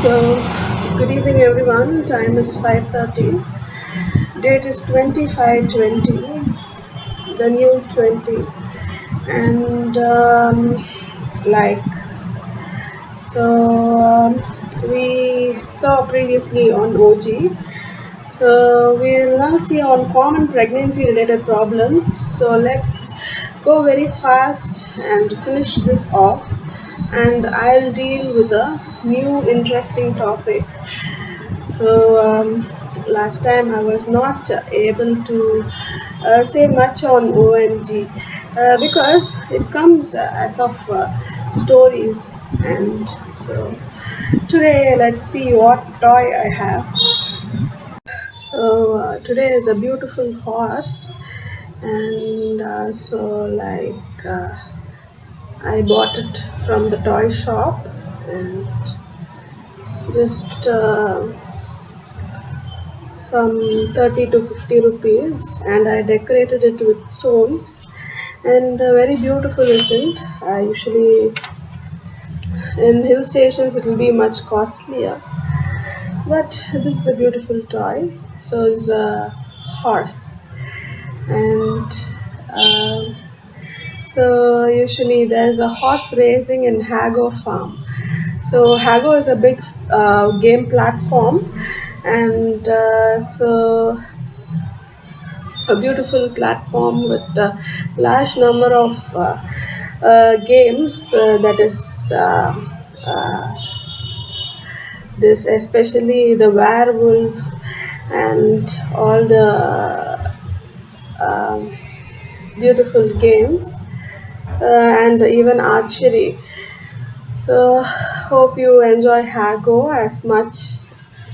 So, good evening everyone. Time is 5:30. Date is 25/20, the new 20. And like so we saw previously on OG. So we'll now see on common pregnancy related problems. So let's go very fast and finish this off, and I'll deal with a new interesting topic. So last time I was not able to say much on OMG because it comes as of stories, and so today let's see what toy I have. So today is a beautiful horse, and I bought it from the toy shop, and just some 30 to 50 rupees, and I decorated it with stones, and very beautiful, isn't? Usually in hill stations it will be much costlier, but this is a beautiful toy. So it's a horse, and um so usually there's a horse racing in Hago farm. So Hago is a big game platform, and a beautiful platform with a large number of games that is uh, this, especially the werewolf and all the um, beautiful games, and even archery. So hope you enjoy Hago as much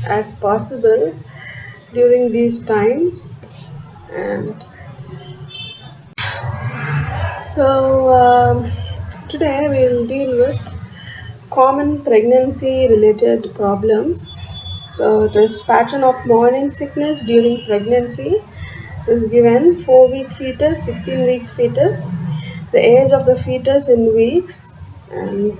as possible during these times. And so today we'll deal with common pregnancy related problems. So this pattern of morning sickness during pregnancy is given: 4-week fetus, 16-week fetus, the age of the fetus in weeks, and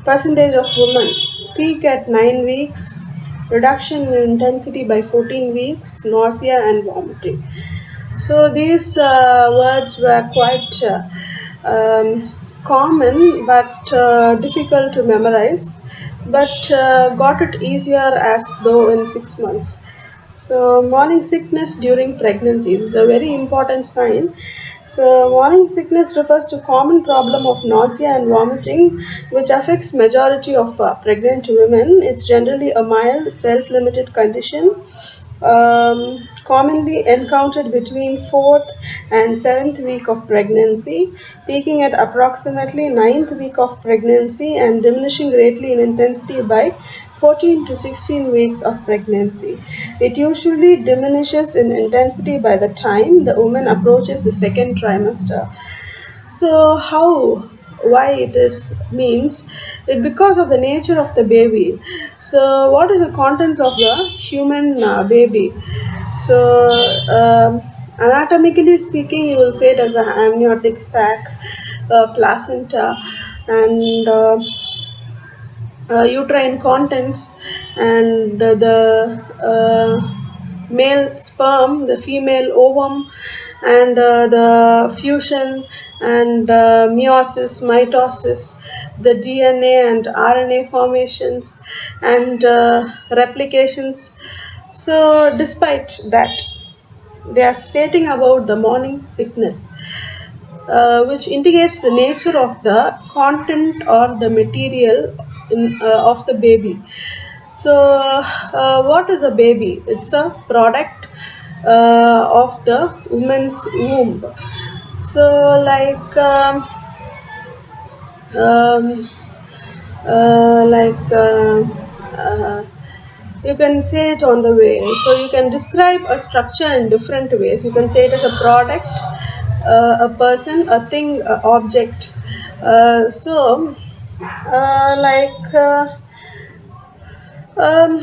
percentage of women peak at 9 weeks, reduction in intensity by 14 weeks, nausea and vomiting. So these words were quite common but difficult to memorize, but got it easier as though in 6 months. So morning sickness during pregnancy is a very important sign. So morning sickness refers to common problem of nausea and vomiting, which affects majority of pregnant women. It's generally a mild, self-limited condition, commonly encountered between 4th and 7th week of pregnancy, peaking at approximately 9th week of pregnancy and diminishing greatly in intensity by 14 to 16 weeks of pregnancy. It usually diminishes in intensity by the time the woman approaches the second trimester. So why it is means it because of the nature of the baby. So what is the contents of the human baby? So anatomically speaking, you will say it as a amniotic sac, placenta, and uterine contents, and the male sperm, the female ovum, and the fusion and meiosis, mitosis, the DNA and RNA formations, and replications. So, despite that, they are stating about the morning sickness, which indicates the nature of the content or the material of the baby. So, what is a baby? It's a product of the woman's womb. So, um, like you can say it on the way. So you can describe a structure in different ways. You can say it as a product, a person, a thing, a object. So like um,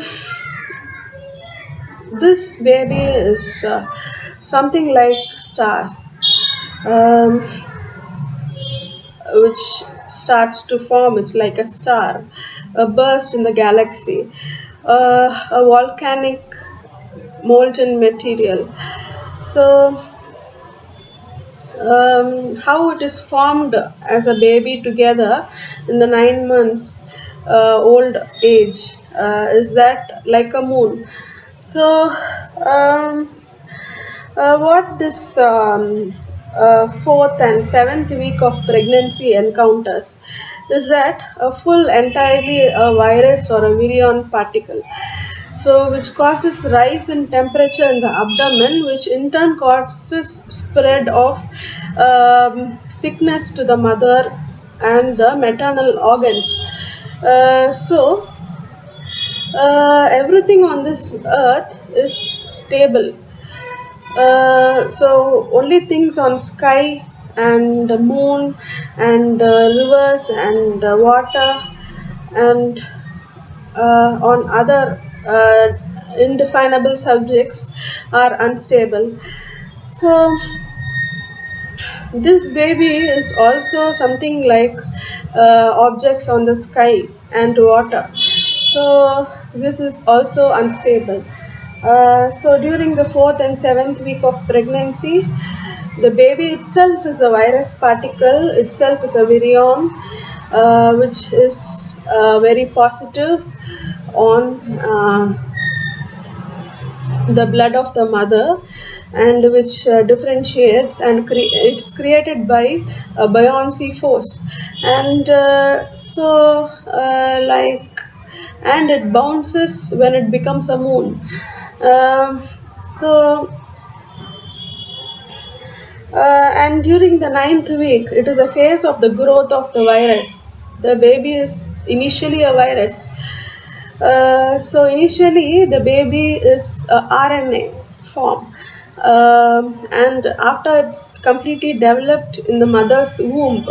this baby is something like stars, um, which starts to form is like a star, a burst in the galaxy, a volcanic molten material. So, how it is formed as a baby together in the 9 months old age is that like a moon. So, what this fourth and seventh week of pregnancy encounters is that a full entirely a virus or a virion particle, so which causes rise in temperature in the abdomen, which in turn causes spread of sickness to the mother and the maternal organs. Everything on this earth is stable. So only things on sky and the moon and rivers and water and on other indefinable subjects are unstable. So this baby is also something like objects on the sky and water. So this is also unstable. So during the fourth and seventh week of pregnancy, the baby itself is a virus particle, itself is a virion, which is very positive on the blood of the mother, and which differentiates and it's created by a buoyancy force, and like, and it bounces when it becomes a moon. um, so and during the ninth week, it is a phase of the growth of the virus. The baby is initially a virus. So initially, the baby is a RNA form, and after it's completely developed in the mother's womb,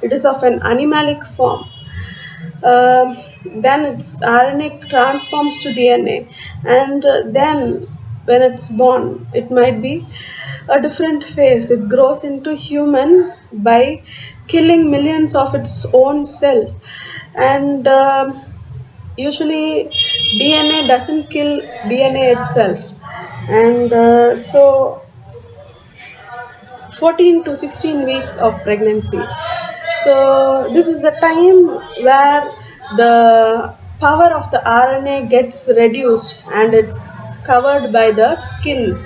it is of an animalic form. Um, then its RNA transforms to DNA, and then when it's born, it might be a different phase. It grows into human by killing millions of its own cell, and usually DNA doesn't kill DNA itself, and 14 to 16 weeks of pregnancy. So this is the time where the power of the RNA gets reduced and it's covered by the skin.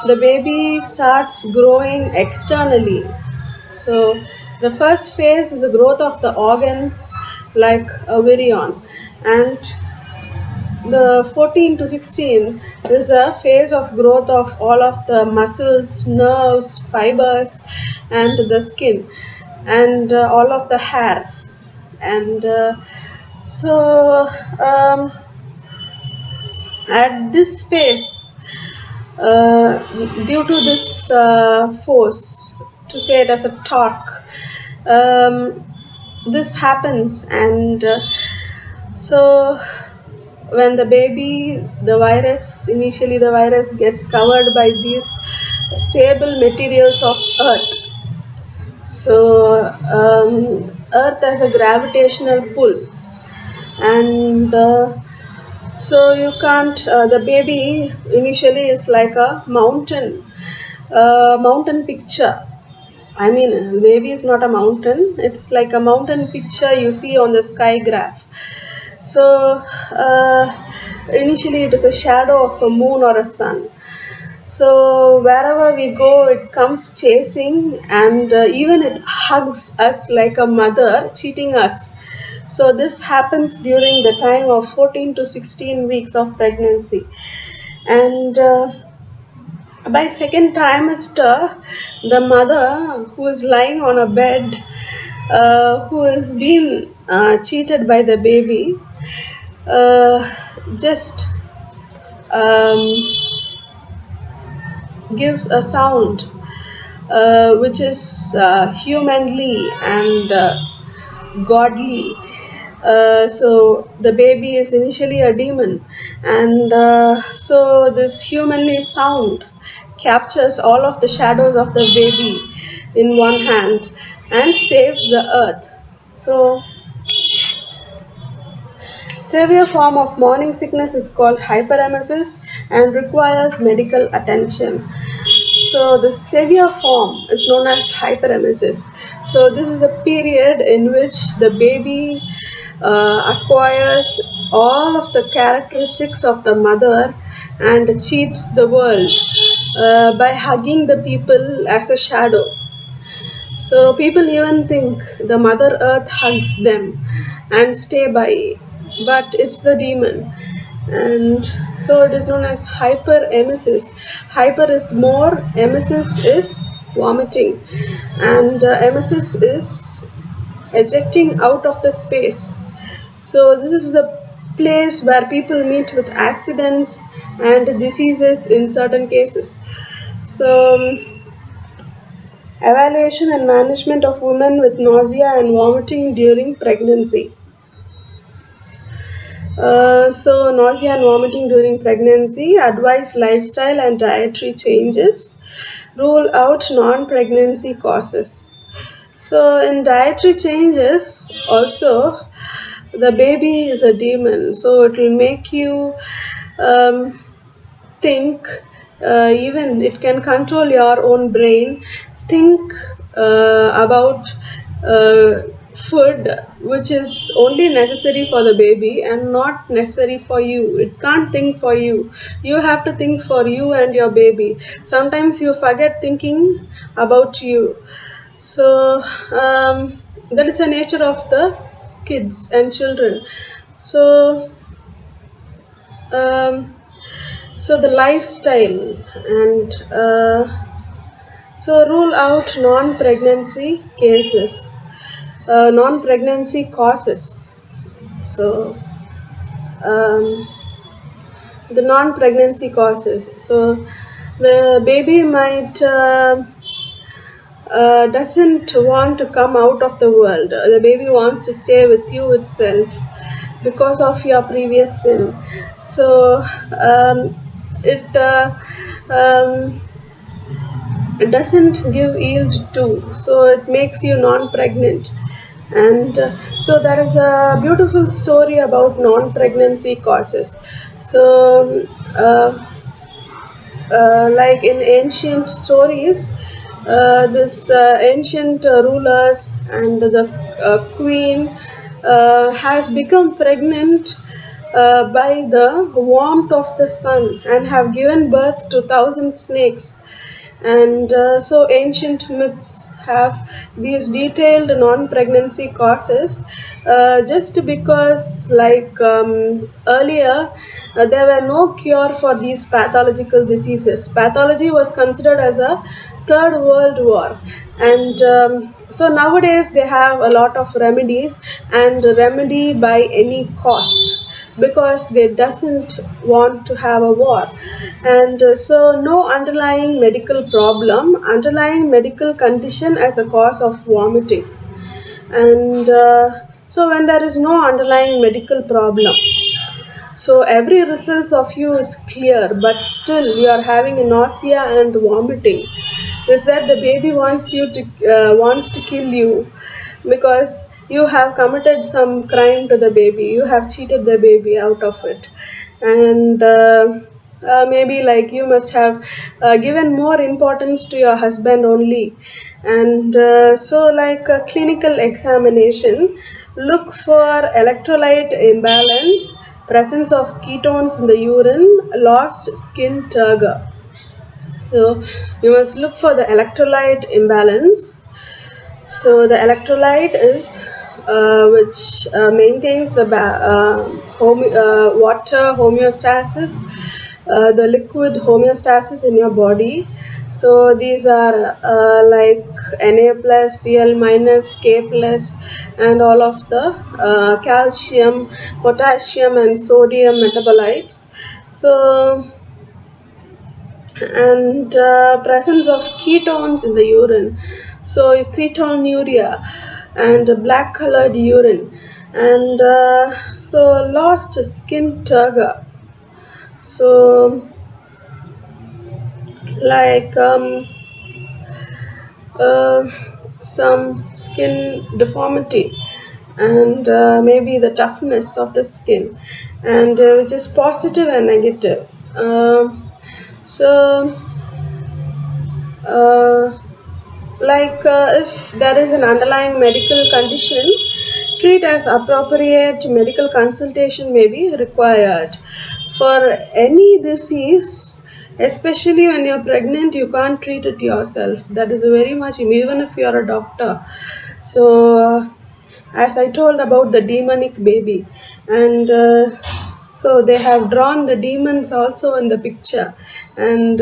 The baby starts growing externally. So the first phase is the growth of the organs like a virion, and the 14 to 16 is a phase of growth of all of the muscles, nerves, fibers, and the skin, and all of the hair. And so at this phase, uh, due to this force, to say it as a torque, um, this happens, and so when the baby, the virus, initially the virus gets covered by these stable materials of earth. So earth has a gravitational pull, and so you can't the baby initially is like a mountain picture. I mean, baby is not a mountain, it's like a mountain picture you see on the sky graph. So initially it is a shadow of a moon or a sun. So wherever we go, it comes chasing, and even it hugs us like a mother cheating us. So this happens during the time of 14 to 16 weeks of pregnancy, and by second trimester, the mother who is lying on a bed, who has been cheated by the baby, uh, just um, gives a sound which is humanly and godly. So the baby is initially a demon, and so this humanly sound captures all of the shadows of the baby in one hand and saves the earth. So severe form of morning sickness is called hyperemesis and requires medical attention. So the severe form is known as hyperemesis. So this is the period in which the baby acquires all of the characteristics of the mother and cheats the world by hugging the people as a shadow. So people even think the Mother Earth hugs them and stay by, but it's the demon. And so it is known as hyperemesis. Hyper is more, emesis is vomiting, and emesis is ejecting out of the space. So this is the place where people meet with accidents and diseases in certain cases. So evaluation and management of women with nausea and vomiting during pregnancy. So, nausea and vomiting during pregnancy, advise lifestyle and dietary changes, rule out non pregnancy causes. So, in dietary changes, also the baby is a demon, so it will make you um, think, even it can control your own brain. Think about uh, food which is only necessary for the baby and not necessary for you. It can't think for you. You have to think for you and your baby. Sometimes you forget thinking about you. So that is the nature of the kids and children. So um, so the lifestyle and so rule out non-pregnancy cases, non-pregnancy causes. So um, the non-pregnancy causes. So the baby might doesn't want to come out of the world. The baby wants to stay with you itself because of your previous sin. So it it doesn't give yield to, so it makes you non-pregnant. And so there is a beautiful story about non-pregnancy causes. So like in ancient stories, this ancient rulers and the queen has become pregnant by the warmth of the sun and have given birth to thousand snakes. And so ancient myths have these detailed non-pregnancy causes, just because like earlier there were no cure for these pathological diseases. Pathology was considered as a third world war. And so nowadays they have a lot of remedies, and remedy by any cost, because they doesn't want to have a war. And so no underlying medical problem, underlying medical condition as a cause of vomiting. And so when there is no underlying medical problem, so every results of you is clear, but still you are having a nausea and vomiting, is that the baby wants to kill you, because you have committed some crime to the baby. You have cheated the baby out of it. And maybe like you must have given more importance to your husband only. And so like a clinical examination, look for electrolyte imbalance, presence of ketones in the urine, lost skin turgor. So you must look for the electrolyte imbalance. So the electrolyte is which maintains the water homeostasis, the liquid homeostasis in your body. So these are like Na plus, Cl minus, K plus, and all of the calcium, potassium, and sodium metabolites. So and presence of ketones in the urine, so ketonuria and black colored urine. And so lost skin turgor, so like uh, some skin deformity. and maybe the toughness of the skin, and which is positive and negative. So uh, if there is an underlying medical condition, treat as appropriate medical consultation may be required. For any disease, especially when you're pregnant, you can't treat it yourself. That is very much, even if you're a doctor. So as I told about the demonic baby, and so they have drawn the demons also in the picture. And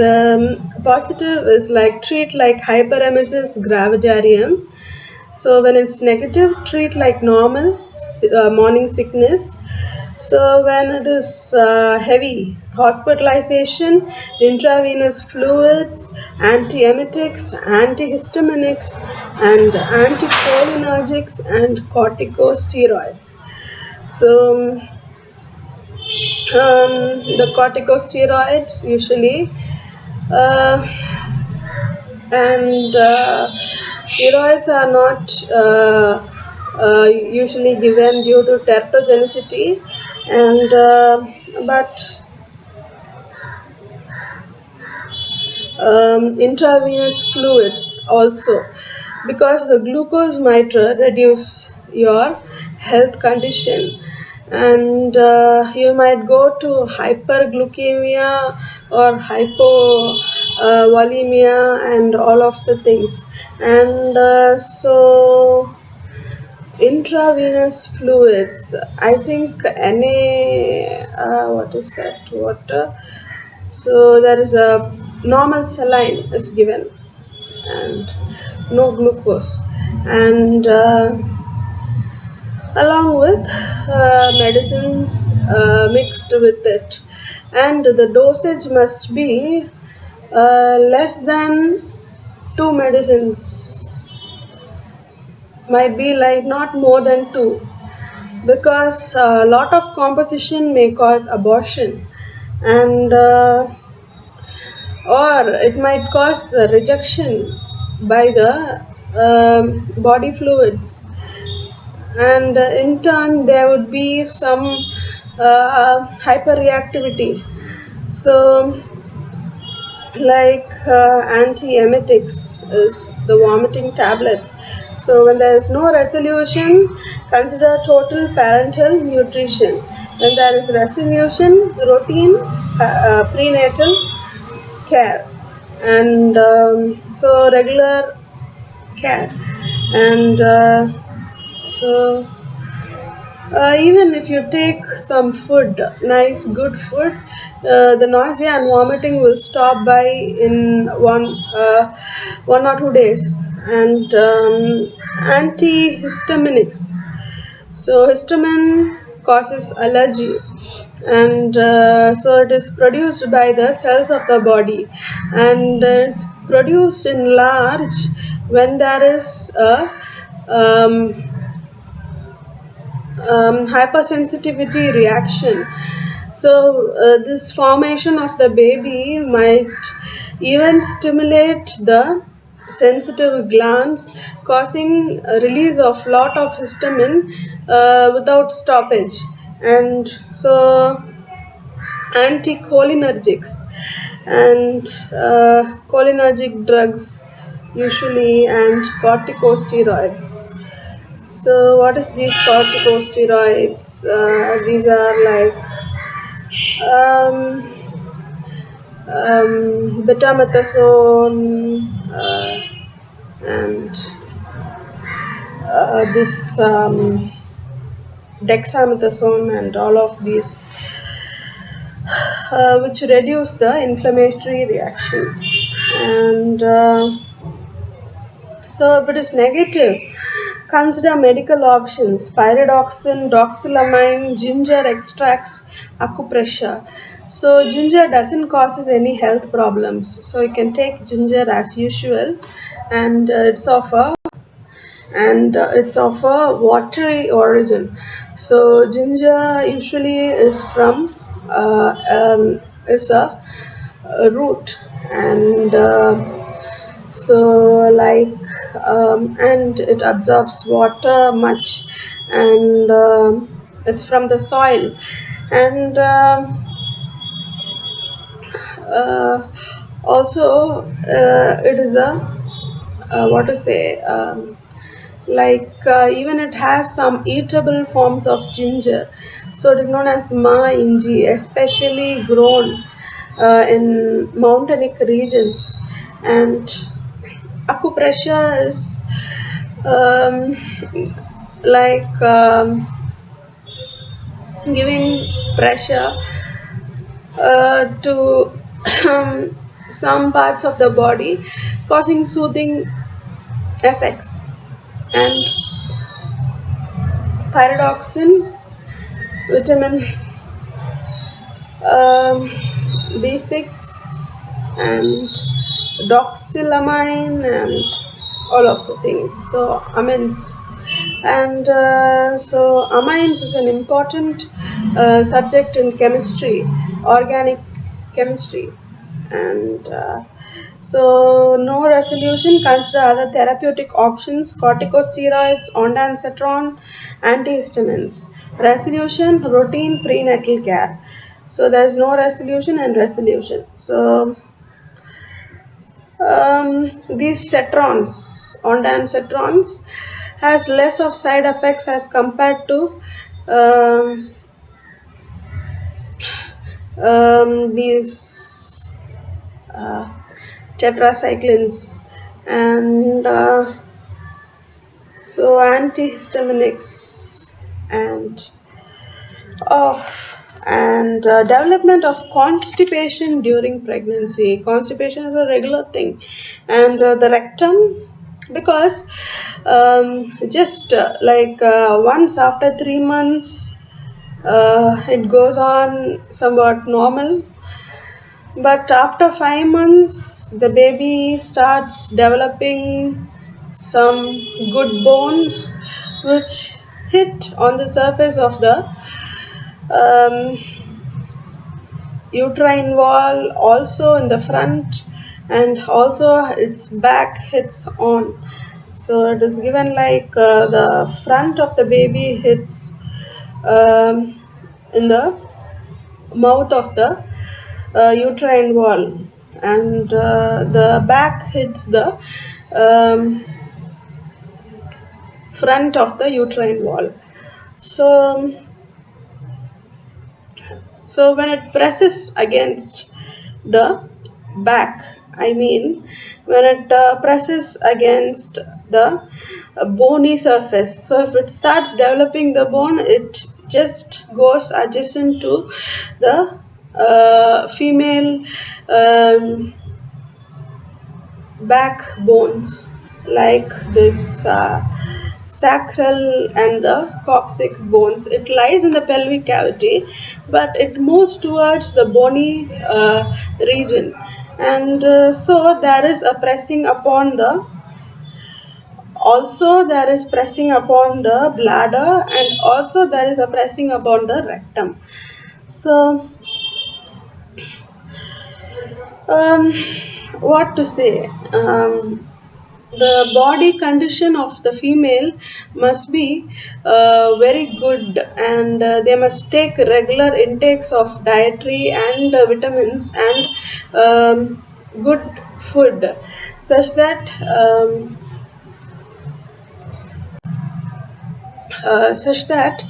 positive is like treat like hyperemesis gravidarum. So when it's negative, treat like normal morning sickness. So when it is heavy, hospitalization, intravenous fluids, antiemetics, antihistaminics, and anticholinergics and corticosteroids. So the corticosteroids usually, uh, and steroids are not usually given due to teratogenicity, and but intravenous fluids also, because the glucose might reduce your health condition, and you might go to hyperglycemia or hypovolemia and all of the things. And so intravenous fluids, I think any what is that water, so there is a normal saline is given, and no glucose, and along with medicines mixed with it, and the dosage must be less than two medicines, might be like not more than two, because a lot of composition may cause abortion, and or it might cause rejection by the body fluids, and in turn there would be some hyperreactivity. So antiemetics is the vomiting tablets. So when there is no resolution, consider total parental nutrition. When there is resolution, routine prenatal care, and so regular care, and so even if you take some food, nice good food, the nausea and vomiting will stop by in 1 or 2 days. And antihistaminics, so histamine causes allergy, and so it is produced by the cells of the body, and it's produced in large when there is a hypersensitivity reaction. So this formation of the baby might even stimulate the sensitive glands, causing a release of lot of histamine without stoppage. And so anticholinergics and cholinergic drugs usually, and corticosteroids. So what is these corticosteroids? These are like um, betamethasone, and this dexamethasone, and all of these, which reduce the inflammatory reaction. And so if it is negative, consider medical options: pyridoxine, doxylamine, ginger extracts, acupressure. So ginger doesn't causes any health problems. So you can take ginger as usual, and it's of a watery origin. So ginger usually is a root, and so and it absorbs water much, and it's from the soil, and uh, also it is a what to say even it has some eatable forms of ginger, so it is known as ma inji, especially grown in mountainic regions. And acupressure is um, giving pressure to some parts of the body, causing soothing effects. And pyridoxine, vitamin um, B6, and doxylamine, and all of the things. So amines, and so amines is an important subject in chemistry, organic chemistry, and so no resolution. Consider other therapeutic options: corticosteroids, ondansetron, antihistamines. Resolution: routine prenatal care. So there is no resolution and resolution. So these cetrons, ondansetrons, has less of side effects as compared to um, these uh, tetracyclines, and so antihistaminics, and development of constipation during pregnancy. Constipation is a regular thing, and the rectum, because just once after 3 months, it goes on somewhat normal, but after 5 months, the baby starts developing some good bones which hit on the surface of the um, uterine wall, also in the front, and also its back hits on. So it is given the front of the baby hits in the mouth of the uterine wall, and the back hits the um, front of the uterine wall. So so when it presses against the back, I mean, when it presses against the bony surface, so if it starts developing the bone, it just goes adjacent to the female backbones, like this sacral and the coccyx bones. It lies in the pelvic cavity, but it moves towards the bony region, and so there is a pressing upon the, also there is pressing upon the bladder, and also there is a pressing upon the rectum. So um, what to say, the body condition of the female must be very good, and they must take regular intakes of dietary and vitamins and good food, such that such that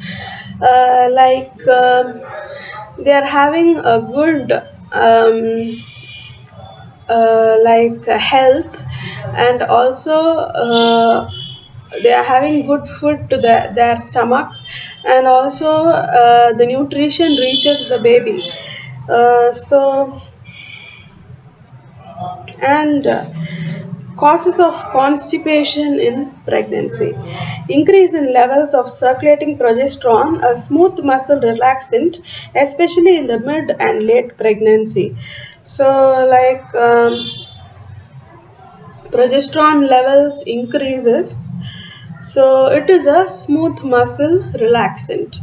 they are having a good health, and also they are having good food to their stomach, and also the nutrition reaches the baby. So and causes of constipation in pregnancy: increase in levels of circulating progesterone, a smooth muscle relaxant, especially in the mid and late pregnancy. So progesterone levels increases, so it is a smooth muscle relaxant,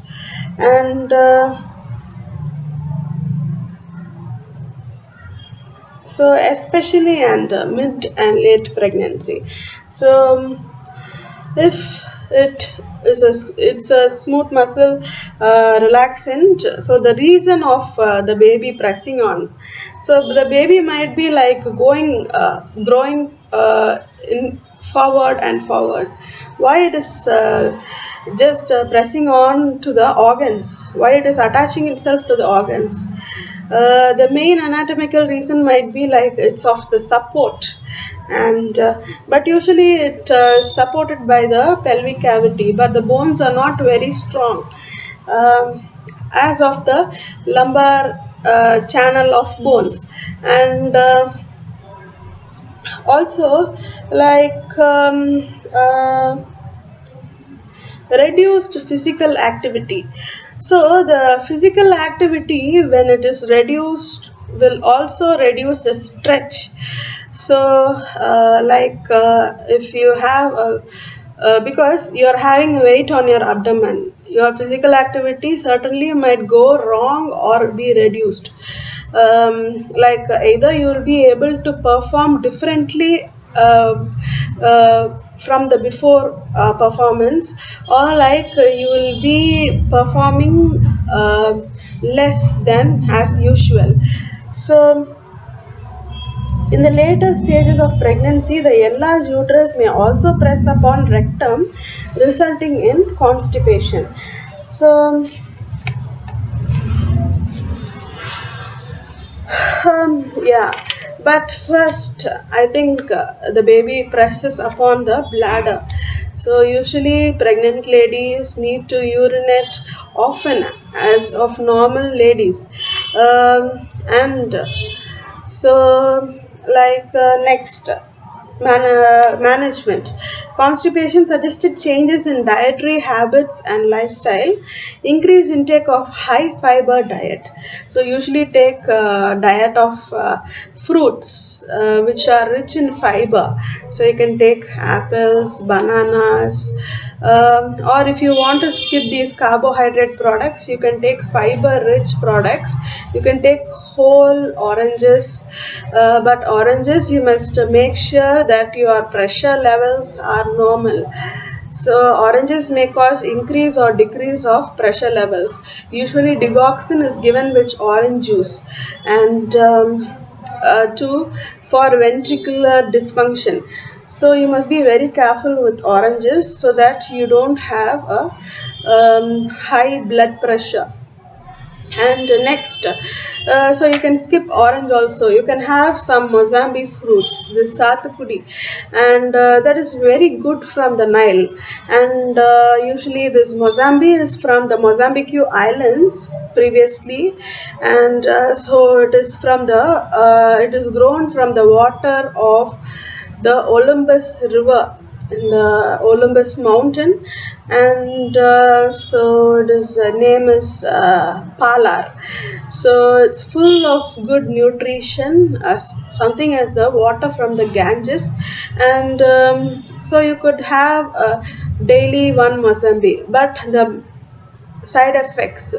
and so especially and mid and late pregnancy. So if it's a smooth muscle relaxant, so the reason of the baby pressing on, so the baby might be like growing in forward and forward. Why it is just pressing on to the organs, why it is attaching itself to the organs? The main anatomical reason might be like it's of the support, and but usually it supported by the pelvic cavity, but the bones are not very strong, as of the lumbar channel of bones. And also, like reduced physical activity. So the physical activity, when it is reduced, will also reduce the stretch. So if you have a because you're having weight on your abdomen, your physical activity certainly might go wrong or be reduced. Either you will be able to perform differently from the before performance, or you will be performing less than as usual. So in the later stages of pregnancy, the enlarged uterus may also press upon rectum, resulting in constipation. So, yeah, but first, I think the baby presses upon the bladder. So, usually, pregnant ladies need to urinate often, as of normal ladies. And so, next, management. Constipation suggested changes in dietary habits and lifestyle, increase intake of high fiber diet. So, usually take diet of fruits which are rich in fiber. So, you can take apples, bananas, or if you want to skip these carbohydrate products, you can take fiber rich products. You can take whole oranges, but oranges you must make sure that your pressure levels are normal. So oranges may cause increase or decrease of pressure levels. Usually digoxin is given with orange juice. And two, for ventricular dysfunction. So you must be very careful with oranges so that you don't have a high blood pressure. And next, so you can skip orange also. You can have some Mozambique fruits, this sathupudi, and that is very good from the Nile. And usually this Mozambique is from the Mozambique Islands previously, and so it is grown from the water of the Olympus River in the Olympus mountain. And so its name is Palar. So it's full of good nutrition, as something as the water from the Ganges. And so you could have daily one Mozambique, but the side effects,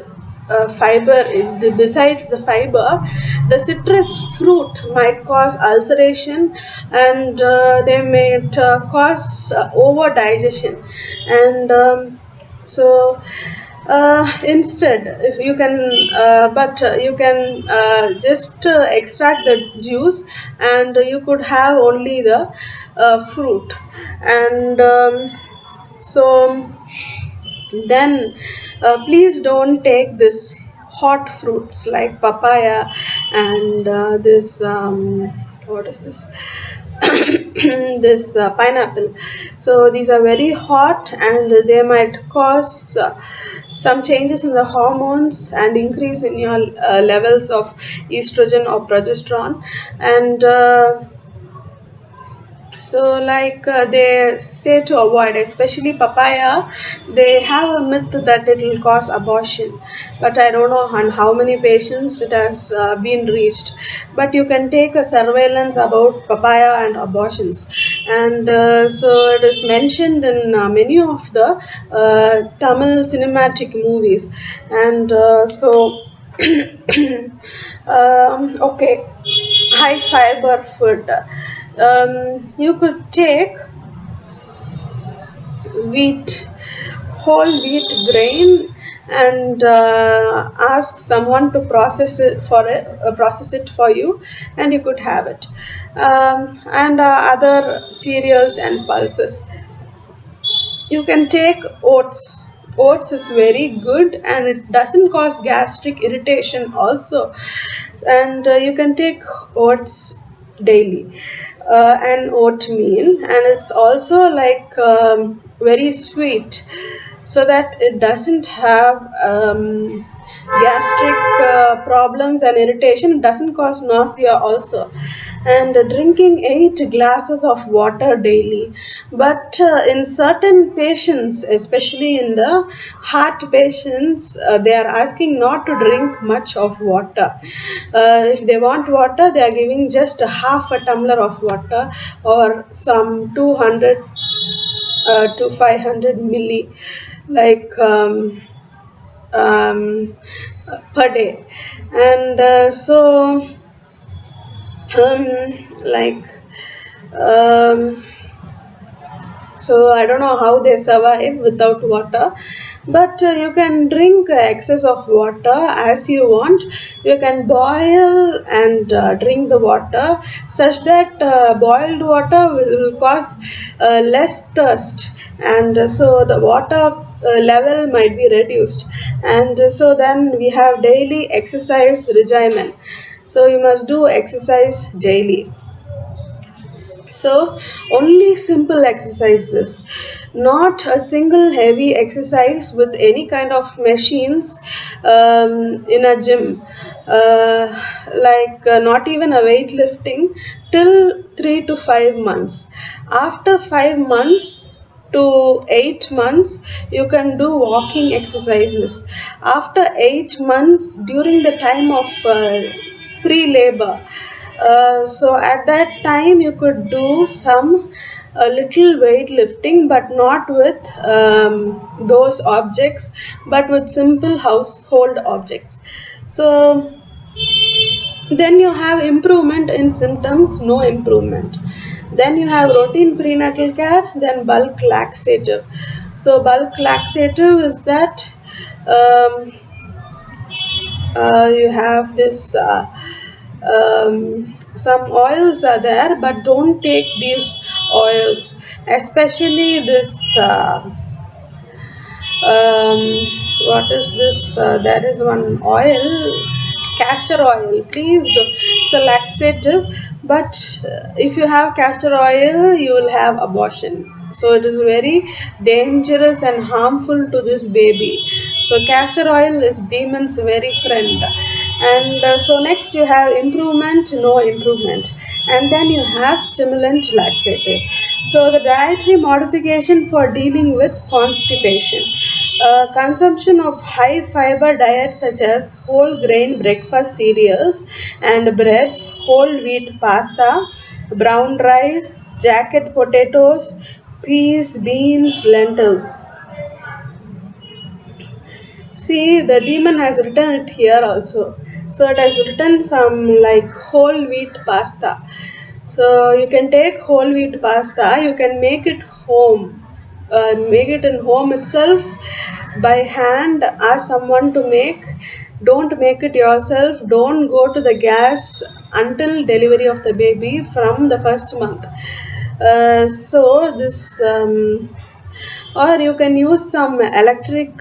besides the fiber, the citrus fruit might cause ulceration, and they may cause over digestion. And so instead, if you can but you can just extract the juice, and you could have only the fruit. And so then please don't take this hot fruits like papaya and this what is this this pineapple. So these are very hot, and they might cause some changes in the hormones and increase in your levels of estrogen or progesterone. And so they say to avoid, especially papaya. They have a myth that it will cause abortion, but I don't know on how many patients it has been reached. But you can take a surveillance about papaya and abortions. And so it is mentioned in many of the Tamil cinematic movies. And so okay, high fiber food. You could take wheat, whole wheat grain, and ask someone to process it for you, and you could have it. And other cereals and pulses. You can take oats. Oats is very good and it doesn't cause gastric irritation also. And you can take oats daily, and oatmeal, and it's also like very sweet, so that it doesn't have gastric problems and irritation. It doesn't cause nausea also. And drinking 8 glasses of water daily. But in certain patients, especially in the heart patients, they are asking not to drink much of water. If they want water, they are giving just a half a tumbler of water, or some 200 to 500 milli, like um, per day. And um, like um, so I don't know how they survive without water. But you can drink excess of water as you want. You can boil and drink the water, such that boiled water will cause less thirst, and so the water level might be reduced. And so then we have daily exercise regimen. So you must do exercise daily. So, only simple exercises, not a single heavy exercise with any kind of machines in a gym, like not even a weightlifting, till 3 to 5 months. After 5 months to 8 months, you can do walking exercises. After 8 months, during the time of pre-labor, so at that time you could do some a little weightlifting, but not with those objects, but with simple household objects. So then you have improvement in symptoms, no improvement. Then you have routine prenatal care, then bulk laxative. So bulk laxative is that um, you have this some oils are there, but don't take these oils, especially this um, what is this, there is one oil, castor oil. Please do. It's a laxative, but if you have castor oil you will have abortion, so it is very dangerous and harmful to this baby. So castor oil is demon's very friend. And so next you have improvement, no improvement, and then you have stimulant laxative. So the dietary modification for dealing with constipation, consumption of high fiber diets such as whole grain breakfast cereals and breads, whole wheat pasta, brown rice, jacket potatoes, peas, beans, lentils. See, the demon has written it here also. So it has written some like whole wheat pasta. So you can take whole wheat pasta, you can make it home. Make it in home itself by hand. Ask someone to make. Don't make it yourself. Don't go to the gas until delivery of the baby from the first month. So this or you can use some electric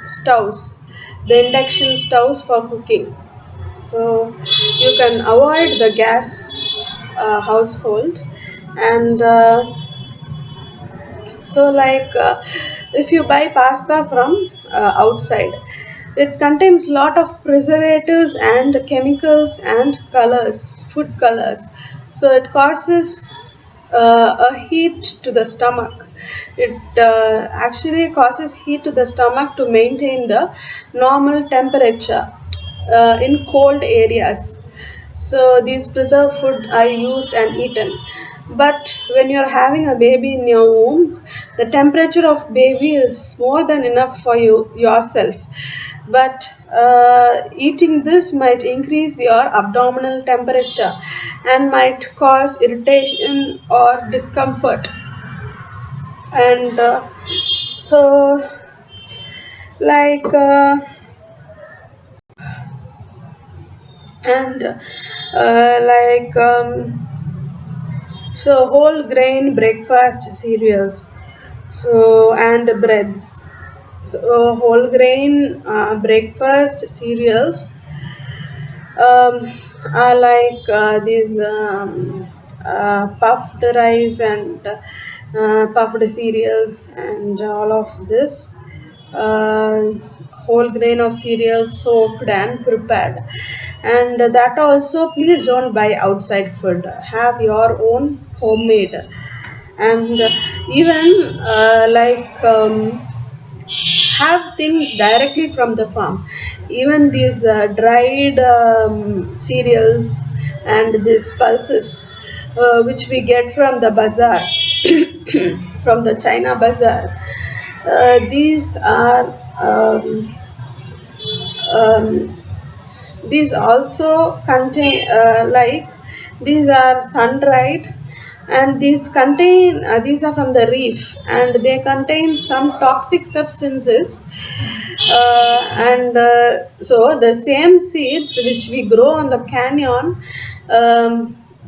stoves, the induction stoves for cooking. So you can avoid the gas household. And so like if you buy pasta from outside, it contains lot of preservatives and chemicals and colors, food colors. So it causes a heat to the stomach. It actually causes heat to the stomach to maintain the normal temperature in cold areas. So these preserved food are used and eaten. But when you're having a baby in your womb, the temperature of baby is more than enough for you yourself. But Eating this might increase your abdominal temperature and might cause irritation or discomfort. And so, like, and like so whole grain breakfast cereals, so and breads. So whole grain breakfast cereals are like these puffed rice and puffed cereals and all of this uh, whole grain of cereals soaked and prepared. And that also, please don't buy outside food, have your own homemade. And even have things directly from the farm. Even these dried cereals and these pulses which we get from the bazaar, from the China bazaar, these are um, these also contain these are sun dried, and these are from the reef, and they contain some toxic substances. And so the same seeds which we grow on the canyon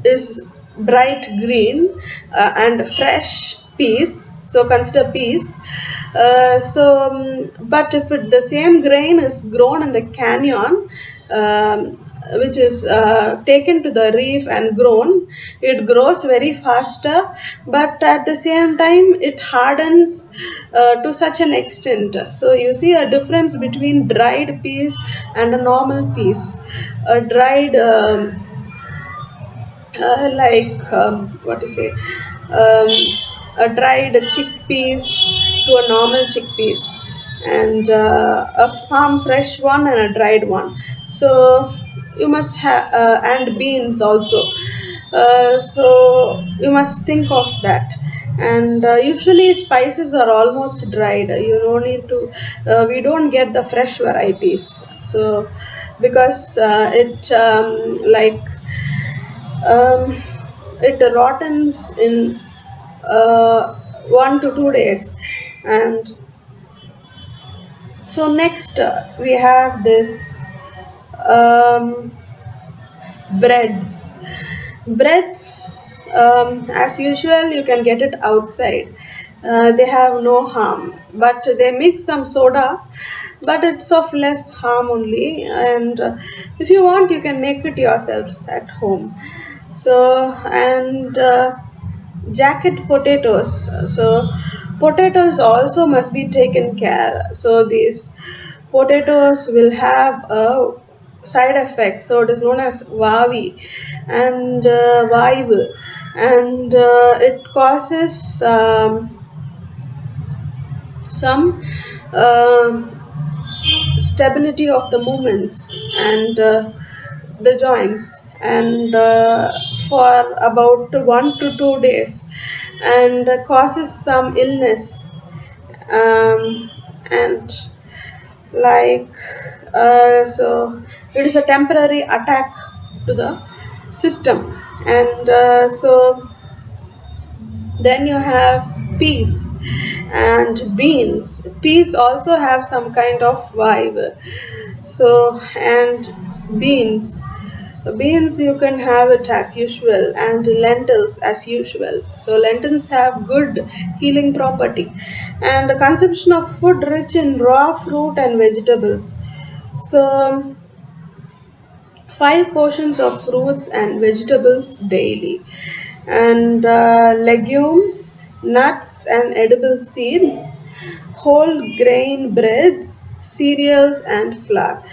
is bright green and fresh peas, so consider peas. But if the same grain is grown in the canyon, which is taken to the reef and grown, it grows very faster, but at the same time it hardens to such an extent. So you see a difference between dried peas and a normal peas. A dried what to say, um, a dried chickpeas to a normal chickpeas, and a farm fresh one and a dried one. So you must have and beans also. So you must think of that. And usually spices are almost dried. You don't need to. We don't get the fresh varieties. So because um, it rottens in 1 to 2 days. And so next we have this um, breads. Breads, as usual, you can get it outside. They have no harm, but they mix some soda, but it's of less harm only. And if you want, you can make it yourselves at home. So, and jacket potatoes. So potatoes also must be taken care. So these potatoes will have a side effect, so it is known as vavi and vaivu, and it causes some um stability of the movements and the joints, and for about 1 to 2 days, and causes some illness. And like so it is a temporary attack to the system. And so then you have peas and beans. Peas also have some kind of vibe. So, and beans. Beans you can have it as usual, and lentils as usual. So lentils have good healing property, and the consumption of food rich in raw fruit and vegetables. So 5 portions of fruits and vegetables daily, and legumes, nuts, and edible seeds, whole grain breads, cereals, and flour.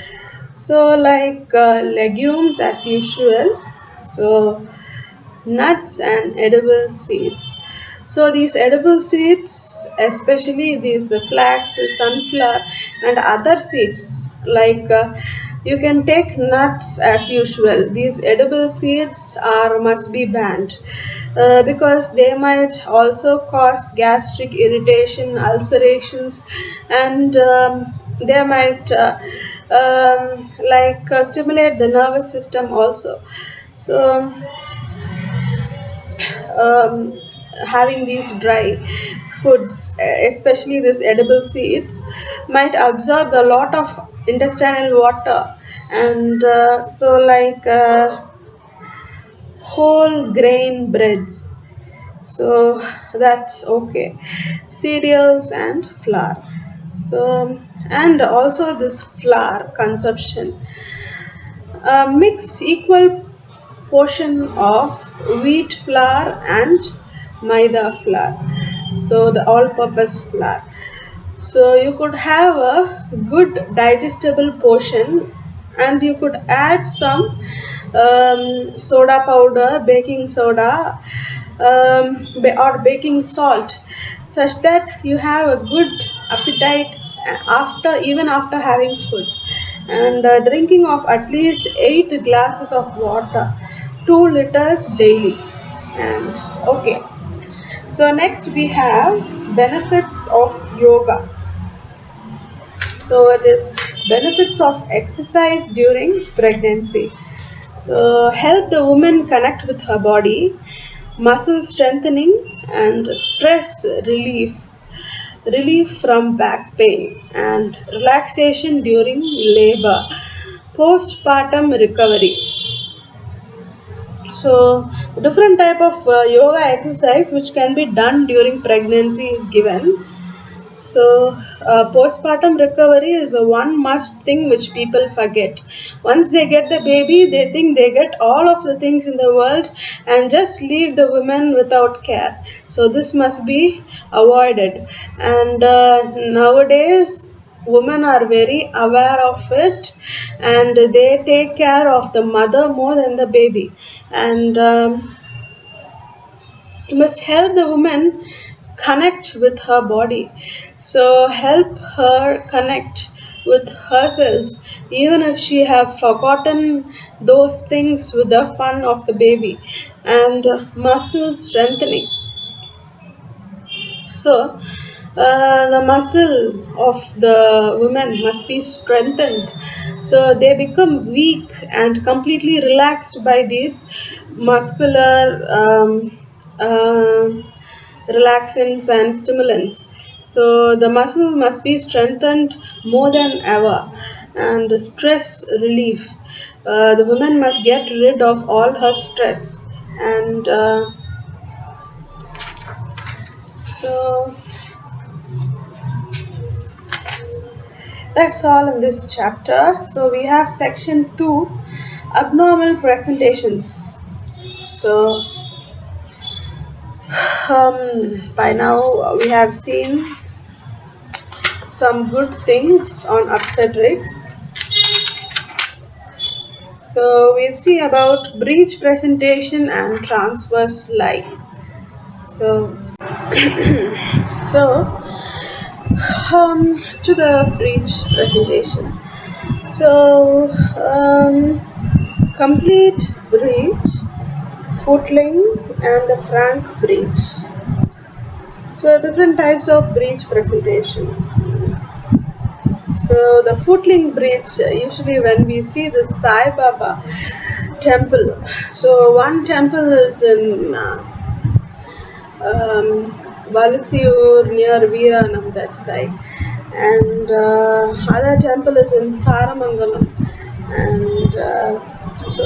So, like legumes as usual, so nuts and edible seeds. So these edible seeds, especially these flax, sunflower, and other seeds, like you can take nuts as usual. These edible seeds are must be banned because they might also cause gastric irritation, ulcerations, and they might stimulate the nervous system also. So um, having these dry foods, especially these edible seeds, might absorb a lot of intestinal water, and whole grain breads, so that's okay, cereals and flour. So, and also this flour consumption, mix equal portion of wheat flour and maida flour, so the all purpose flour. So you could have a good digestible portion, and you could add some soda powder, baking soda, or baking salt, such that you have a good appetite after, even after having food. And drinking of at least 8 glasses of water, 2 liters daily. And okay, so next we have benefits of yoga. So it is benefits of exercise during pregnancy. So help the woman connect with her body, muscle strengthening, and stress relief from back pain, and relaxation during labor, postpartum recovery. So different type of yoga exercise which can be done during pregnancy is given. So, postpartum recovery is a one must thing which people forget. Once they get the baby, they think they get all of the things in the world and just leave the women without care. So, this must be avoided. And nowadays, women are very aware of it, and they take care of the mother more than the baby. And you must help the woman connect with her body. So help her connect with herself, even if she have forgotten those things with the fun of the baby. And muscle strengthening. So, the muscle of the women must be strengthened. So, they become weak and completely relaxed by these muscular uh, relaxants and stimulants. So, the muscle must be strengthened more than ever. And the stress relief. The woman must get rid of all her stress. And so that's all in this chapter. So we have section 2, abnormal presentations. So by now we have seen some good things on obstetrics. So we'll see about breech presentation and transverse line. So so to the breech presentation. So complete breech, footling, and the frank breech. So different types of breech presentation. So the footling breech, usually when we see the Sai Baba temple. So one temple is in Valasiur near Veeranam, that side, and other temple is in Tharamangalam, and so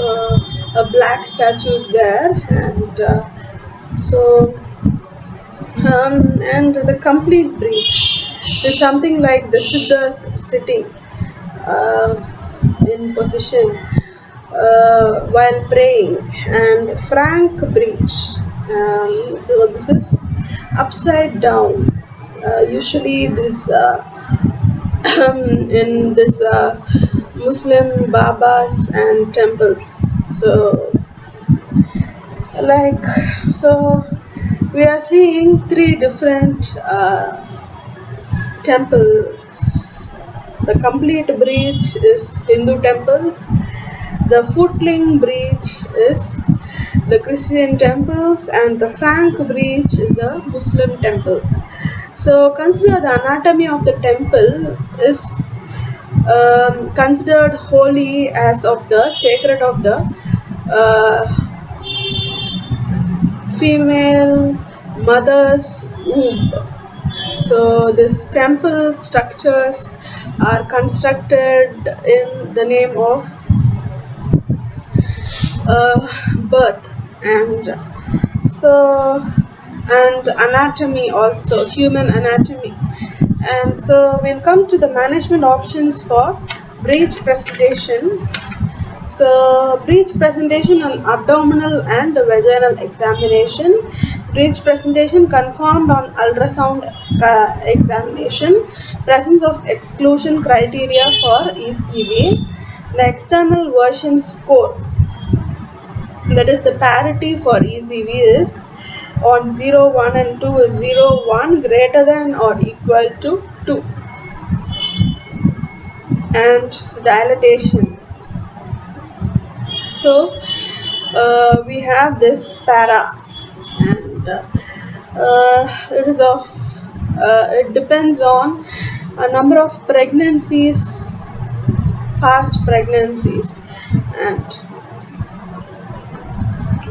a black statue is there, and so and the complete breach is something like the Siddhas sitting uh, in position while praying, and frank breach. So this is upside down. Usually this in this Muslim Babas and temples. So like so we are seeing three different temples. The complete breach is Hindu temples, the footling breach is the Christian temples, and the frank breach is the Muslim temples. So consider the anatomy of the temple is considered holy as of the sacred of the uh, female mother's womb. So these temple structures are constructed in the name of birth, and so and anatomy, also human anatomy. And so we'll come to the management options for breech presentation. So, breech presentation on abdominal and vaginal examination. Breech presentation confirmed on ultrasound examination. Presence of exclusion criteria for ECV. The external version score, that is the parity for ECV, is on 0, 1 and 2 is 0, 1 greater than or equal to 2. And dilatation. So we have this para, and it is of it depends on a number of pregnancies, past pregnancies. And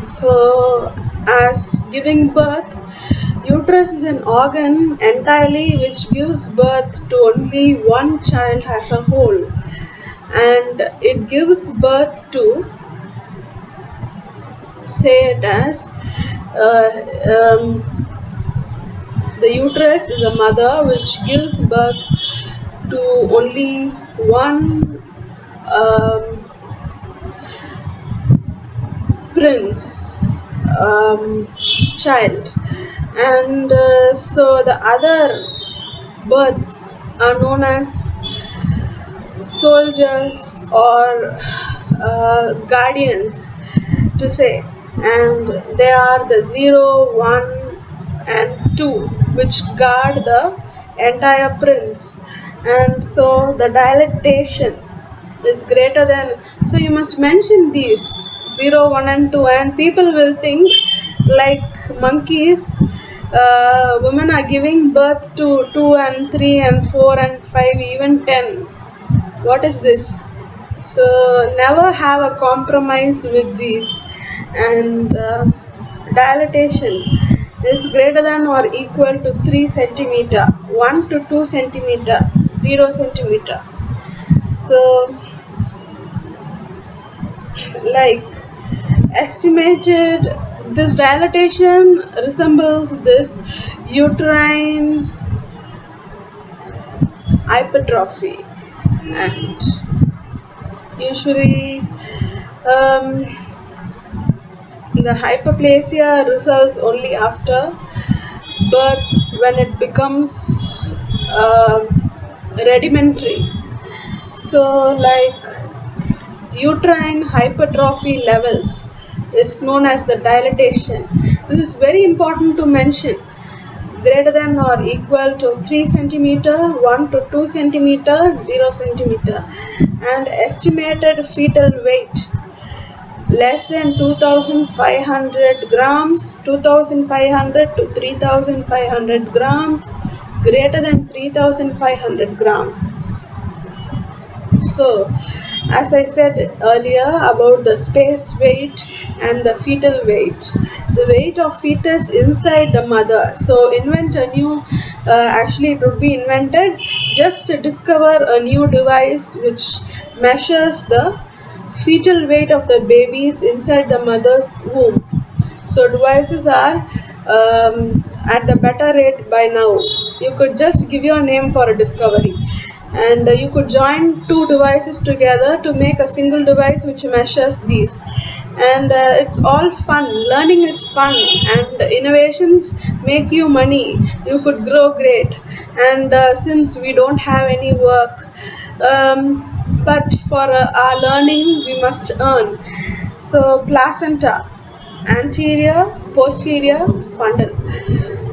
so as giving birth, uterus is an organ entirely which gives birth to only one child as a whole, and it gives birth to, say it as, uh, um, the uterus is a mother which gives birth to only one um, prince child, and so the other births are known as soldiers or guardians, to say, and they are the 0, 1 and 2 which guard the entire prince. And so the dilatation is greater than, so you must mention these 0, 1 and 2, and people will think like monkeys. Women are giving birth to 2 and 3 and 4 and 5, even 10. What is this? So never have a compromise with these. And dilatation is greater than or equal to 3 centimeter, 1 to 2 centimeter, 0 centimeter. So like estimated, this dilatation resembles this uterine hypertrophy, and usually um, the hyperplasia results only after birth, when it becomes rudimentary. So like uterine hypertrophy levels is known as the dilatation. This is very important to mention. Greater than or equal to 3 centimeter, 1 to 2 centimeter, 0 centimeter. And estimated fetal weight less than 2500 grams, 2500 to 3500 grams, greater than 3500 grams. So as I said earlier about the space weight and the fetal weight, the weight of fetus inside the mother. So invent a new, actually it would be invented just to discover a new device which measures the fetal weight of the babies inside the mother's womb. So devices are at the better rate by now. You could just give your name for a discovery, and you could join two devices together to make a single device which measures these. And it's all fun. Learning is fun, and innovations make you money. You could grow great. And since we don't have any work, but for our learning we must earn. So placenta, anterior, posterior, fundal.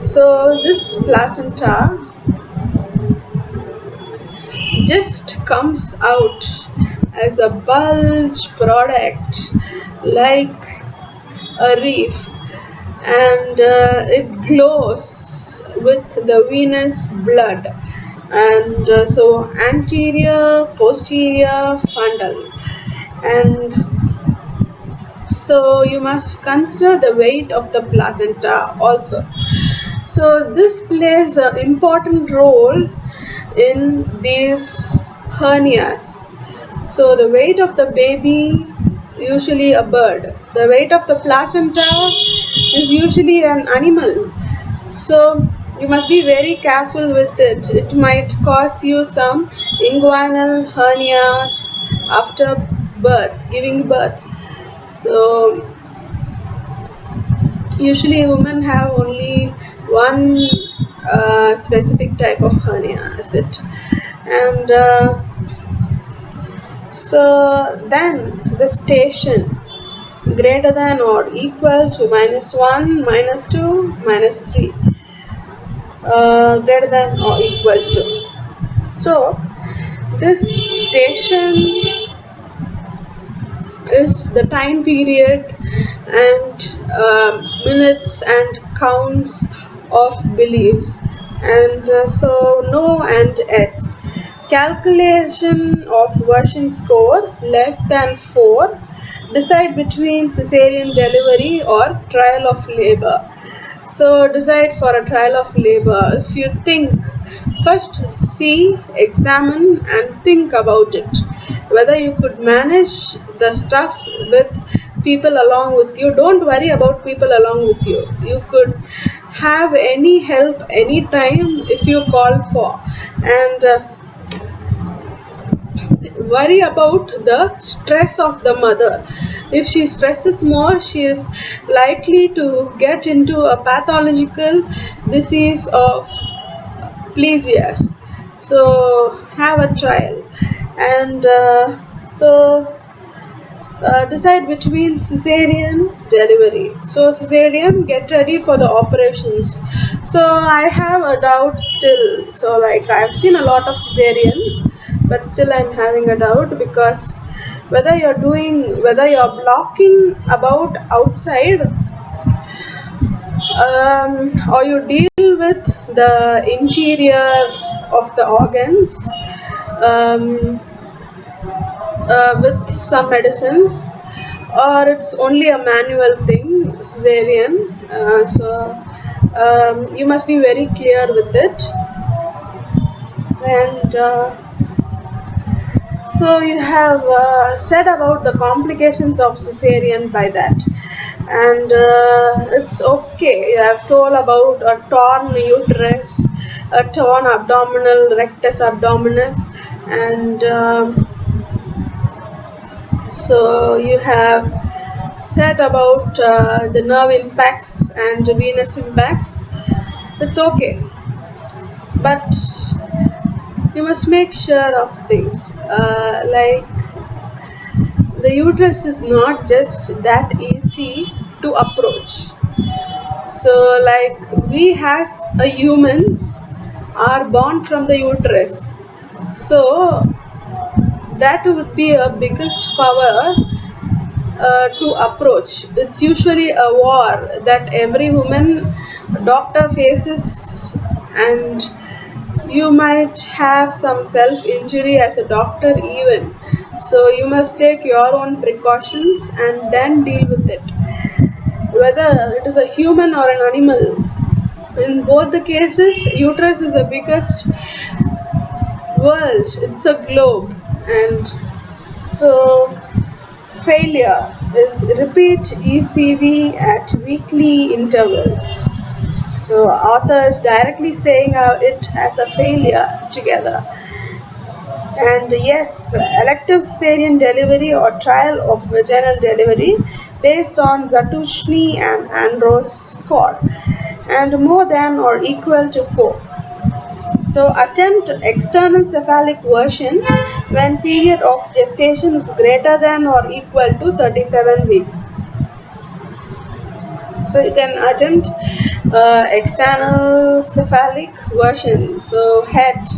So this placenta just comes out as a bulge product like a reef, and it glows with the venous blood. and so anterior, posterior, frontal, and so you must consider the weight of the placenta also. So this plays an important role in these hernias. So the weight of the baby, usually a bird. The weight of the placenta is usually an animal. So you must be very careful with it. It might cause you some inguinal hernias after birth, giving birth. So usually women have only one specific type of hernia, is it? And so then the station greater than or equal to -1, -2, -3, greater than or equal to. So this station is the time period and minutes and counts of beliefs, and so no and s calculation of version score less than 4, decide between cesarean delivery or trial of labor. So decide for a trial of labor. If you think, first see, examine and think about it, whether you could manage the stuff with people along with you. Don't worry about people along with you. You could have any help anytime if you call for, and worry about the stress of the mother. If she stresses more, she is likely to get into a pathological disease of plegias. So have a trial, and decide between cesarean delivery. So cesarean, get ready for the operations. So I have a doubt still. So like I've seen a lot of cesareans, but still I'm having a doubt, because whether you're blocking about outside, or you deal with the interior of the organs, um, with some medicines, or it's only a manual thing, cesarean. You must be very clear with it, and so you have said about the complications of cesarean by that, and it's okay. You have told about a torn uterus, a torn abdominal rectus abdominis, and so you have said about the nerve impacts and venous impacts. It's okay, but you must make sure of things, like the uterus is not just that easy to approach. So like we as a humans are born from the uterus, so that would be a biggest power to approach. It's usually a war that every woman doctor faces, and you might have some self injury as a doctor even. So you must take your own precautions and then deal with it, whether it is a human or an animal. In both the cases, uterus is the biggest world. It's a globe, and so failure is repeat ECV at weekly intervals. So author is directly saying it as a failure together. And yes, elective cesarean delivery or trial of vaginal delivery based on Zatushny and Andros score, and more than or equal to 4. So attempt external cephalic version when period of gestation is greater than or equal to 37 weeks. So you can attempt external cephalic version. So head,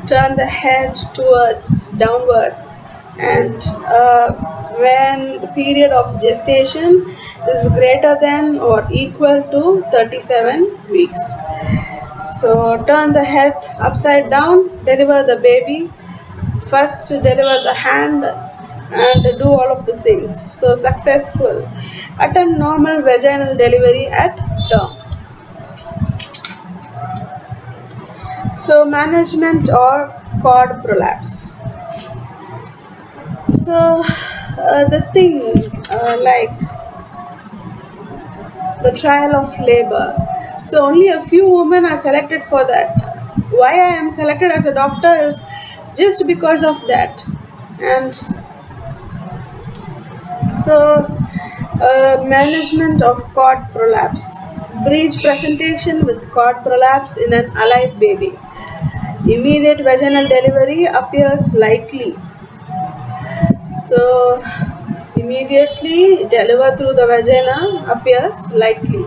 turn the head towards downwards, and when the period of gestation is greater than or equal to 37 weeks. So turn the head upside down, deliver the baby. First deliver the hand and do all of the things. So successful. Attempt normal vaginal delivery at term. So management of cord prolapse. So the thing like the trial of labor. So only a few women are selected for that. Why I am selected as a doctor is just because of that. And so management of cord prolapse. Breech presentation with cord prolapse in an alive baby. Immediate vaginal delivery appears likely. So immediately deliver through the vagina appears likely.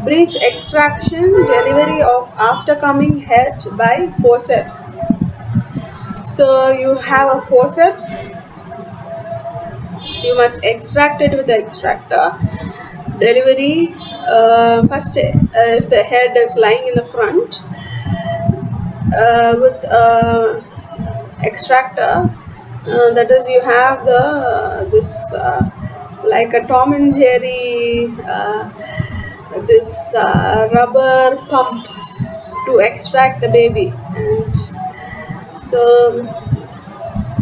Breech extraction, delivery of aftercoming head by forceps. So you have a forceps, you must extract it with the extractor. Delivery, first if the head is lying in the front, with extractor, that is you have the this like a Tom and Jerry this rubber pump to extract the baby. And so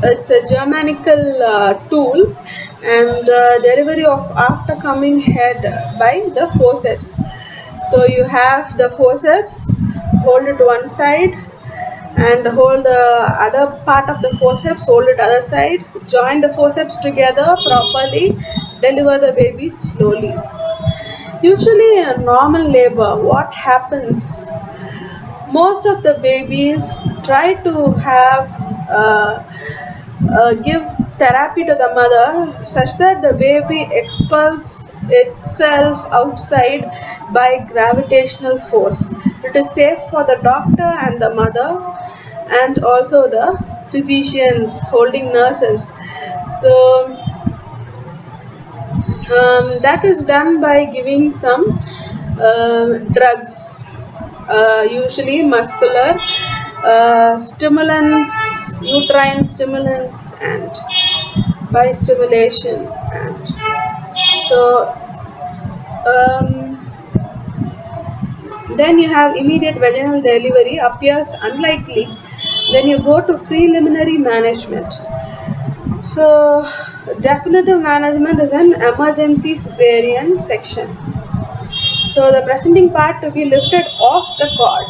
it's a Germanical tool. And delivery of aftercoming head by the forceps. So you have the forceps, hold it one side and hold the other part of the forceps, hold it other side, join the forceps together properly, deliver the baby slowly. Usually in a normal labor, what happens? Most of the babies try to have give therapy to the mother such that the baby expels itself outside by gravitational force. It is safe for the doctor and the mother and also the physicians holding nurses. So that is done by giving some drugs, usually muscular stimulants, uterine stimulants, and by stimulation. And so then you have immediate vaginal delivery appears unlikely. Then you go to preliminary management. So definitive management is an emergency cesarean section. So the presenting part to be lifted off the cord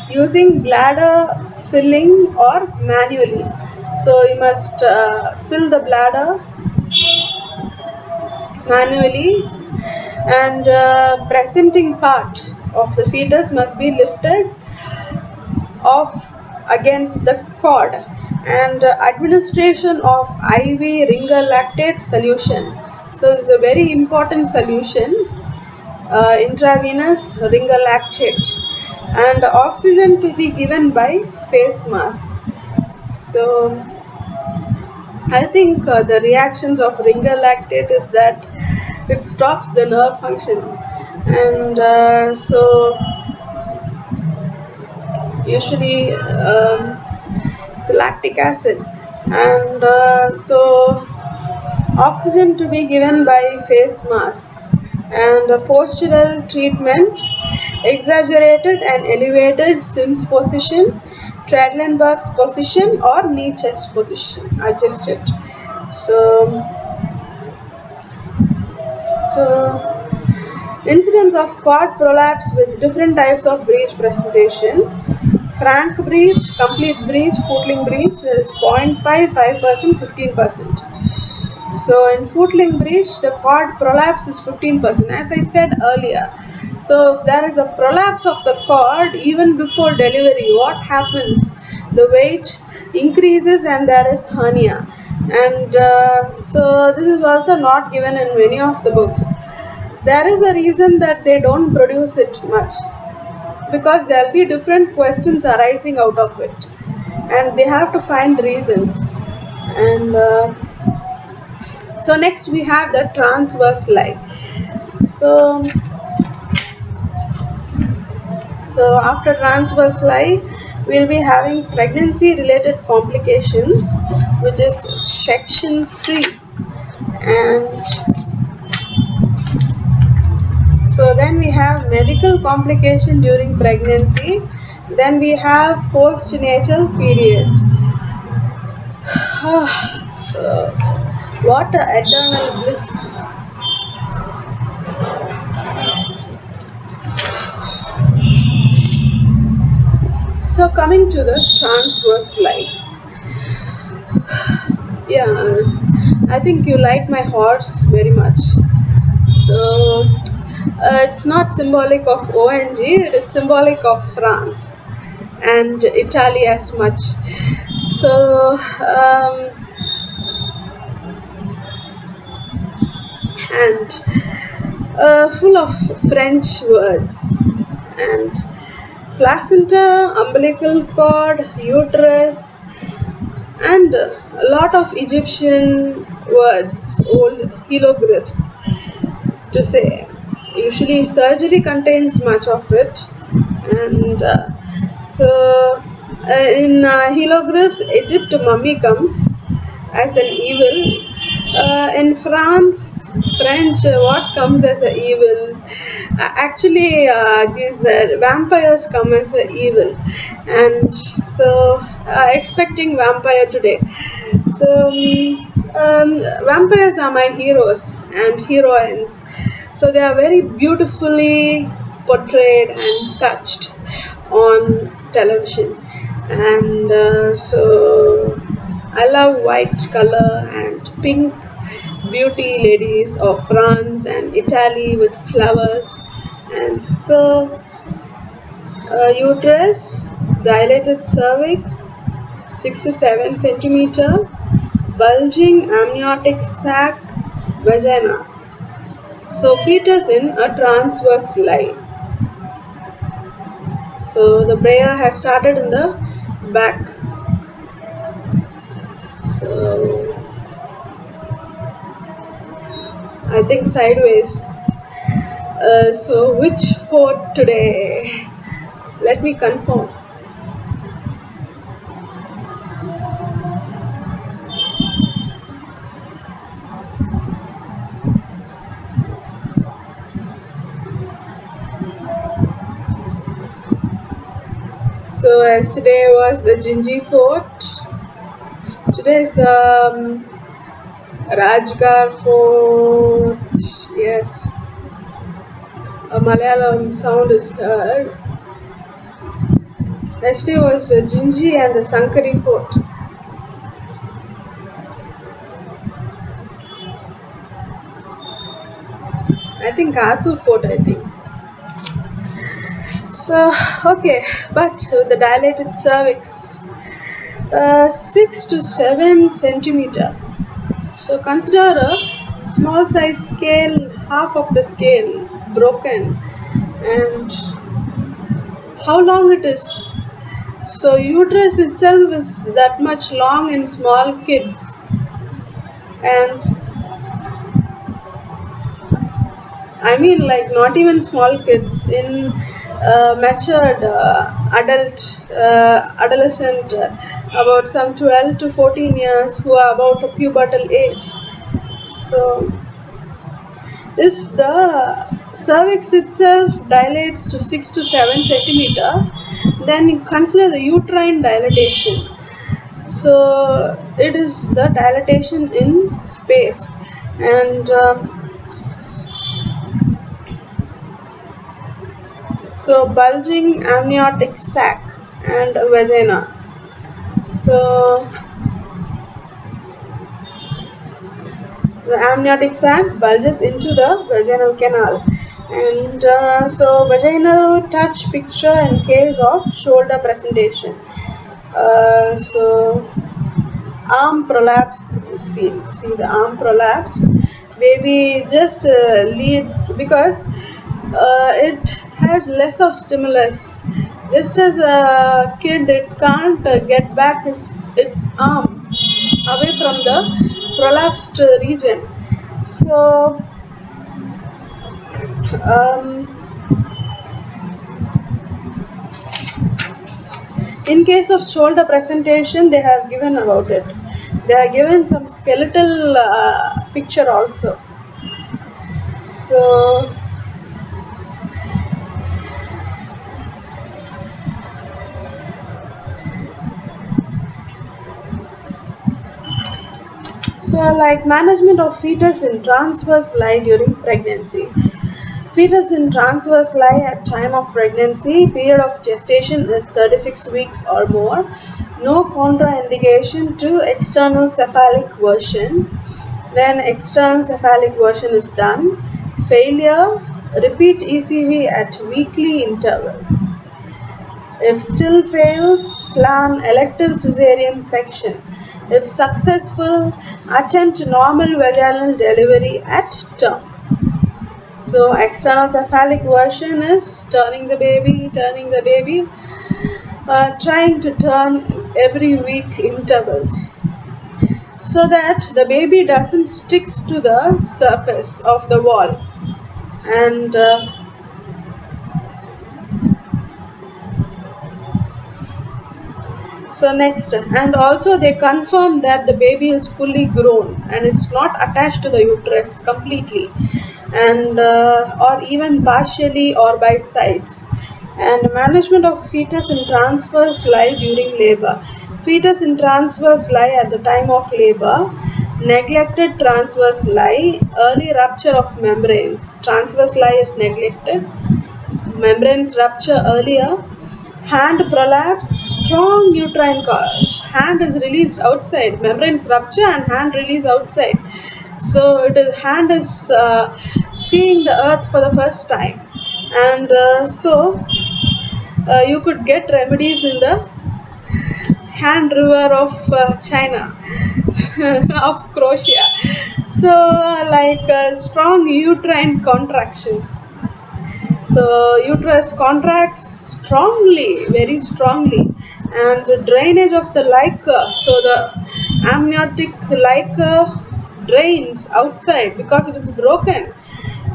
using bladder filling or manually. So you must fill the bladder manually, and presenting part of the fetus must be lifted off against the cord, and administration of IV ringer lactate solution. So this is a very important solution, intravenous ringer lactate, and oxygen to be given by face mask. So I think the reactions of ringer lactate is that it stops the nerve function. And so usually it's lactic acid. And so oxygen to be given by face mask. And postural treatment, exaggerated and elevated Sims position, Traglenberg's position, or knee chest position, adjust it. So incidence of cord prolapse with different types of breech presentation. Frank breech, complete breech, footling breech, there is 0.5, 5%, 15%. So in footling breech, the cord prolapse is 15%, as I said earlier. So if there is a prolapse of the cord even before delivery, what happens? The weight increases and there is hernia. And so this is also not given in many of the books. There is a reason that they don't produce it much, because there will be different questions arising out of it, and they have to find reasons. And so next we have the transverse lie. So So after transverse lie, we'll be having pregnancy related complications, which is section 3. And so then we have medical complication during pregnancy. Then we have postnatal period. So what a eternal bliss. So coming to the transverse line. Yeah, I think you like my horse very much. So it's not symbolic of ONG, it is symbolic of France and Italy as much. So and full of French words and placenta, umbilical cord, uterus, and a lot of Egyptian words, old hieroglyphs to say. Usually, surgery contains much of it, and in hieroglyphs, Egypt mummy comes as an evil. In French, what comes as an evil? Actually, these vampires come as an evil, and so expecting vampire today. So vampires are my heroes and heroines. So they are very beautifully portrayed and touched on television, and so I love white color and pink beauty ladies of France and Italy with flowers, and so uterus, dilated cervix, 6 to 7 centimeter, bulging amniotic sac, vagina. So fetus in a transverse line. So the prayer has started in the back. So I think sideways. So which fort today? Let me confirm. So yesterday was the Ginji fort. Today is the Rajgarh fort. Yes, a Malayalam sound is heard. Yesterday was the Ginji and the Sankari fort. I think Kathur fort, I think. So, okay, but the dilated cervix, 6 to 7 centimeter. So, consider a small size scale, half of the scale broken, and how long it is. So, uterus itself is that much long in small kids, and I mean, like not even small kids in matured adolescent, about some 12 to 14 years who are about a pubertal age. So, if the cervix itself dilates to 6 to 7 centimeter, then you consider the uterine dilatation. So, it is the dilatation in space, and so bulging amniotic sac and vagina. So the amniotic sac bulges into the vaginal canal, and so vaginal touch picture in case of shoulder presentation. So arm prolapse is seen. See the arm prolapse. Baby just leads because it has less of stimulus. Just as a kid, it can't get back its arm away from the prolapsed region. So um, In case of shoulder presentation, they have given about it. They are given some skeletal picture also. So, like management of fetus in transverse lie during pregnancy. Fetus in transverse lie at time of pregnancy. Period of gestation is 36 weeks or more. No contraindication to external cephalic version. Then external cephalic version is done. Failure, repeat ECV at weekly intervals. If still fails, plan elective cesarean section. If successful, attempt normal vaginal delivery at term. So external cephalic version is turning the baby, trying to turn every week intervals, so that the baby doesn't sticks to the surface of the wall. And so next, and also they confirm that the baby is fully grown and it's not attached to the uterus completely, and or even partially or by sides. And management of fetus in transverse lie during labor. Fetus in transverse lie at the time of labor. Neglected transverse lie. Early rupture of membranes. Transverse lie is neglected. Membranes rupture earlier. Hand prolapse, strong uterine cause. Hand is released outside. Membranes rupture and hand release outside. So hand is seeing the earth for the first time, and you could get remedies in the hand river of China, of Croatia. So like strong uterine contractions. So uterus contracts strongly, very strongly, and the drainage of the liquor. So the amniotic liquor drains outside because it is broken,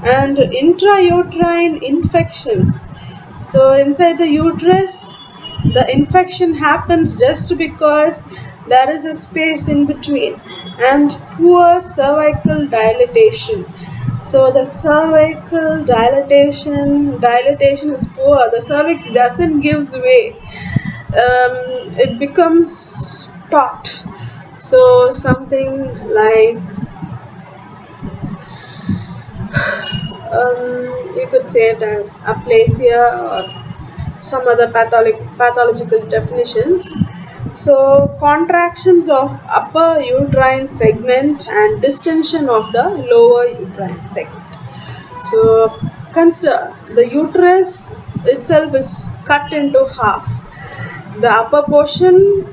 and intrauterine infections. So inside the uterus, the infection happens just because there is a space in between, and poor cervical dilatation. So the cervical dilatation is poor. The cervix doesn't gives way. It becomes taut. So something like you could say it as aplasia or some other pathological definitions. So contractions of upper uterine segment and distension of the lower uterine segment. So consider the uterus itself is cut into half. The upper portion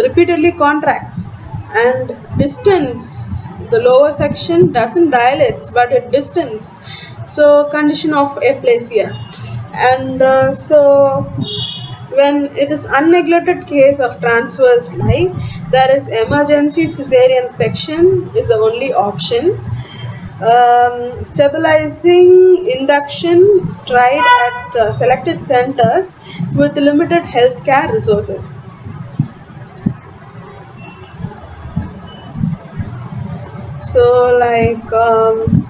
repeatedly contracts and distance. The lower section doesn't dilates but it distance. So condition of aplasia. And so when it is unneglected case of transverse lie, there is emergency cesarean section is the only option. Stabilizing induction tried at selected centers with limited healthcare resources. So like um,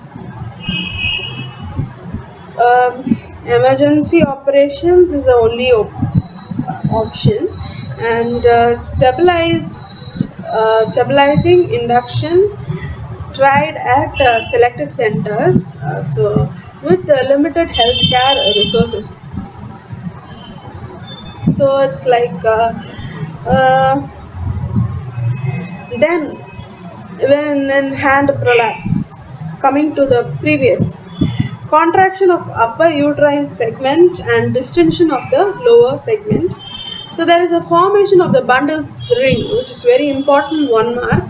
emergency operations is the only option, and stabilizing induction tried at selected centers, so with limited healthcare resources. So it's like uh, then when in hand prolapse, coming to the previous, contraction of upper uterine segment and distension of the lower segment. So there is a formation of the bundles ring, which is very important, one mark.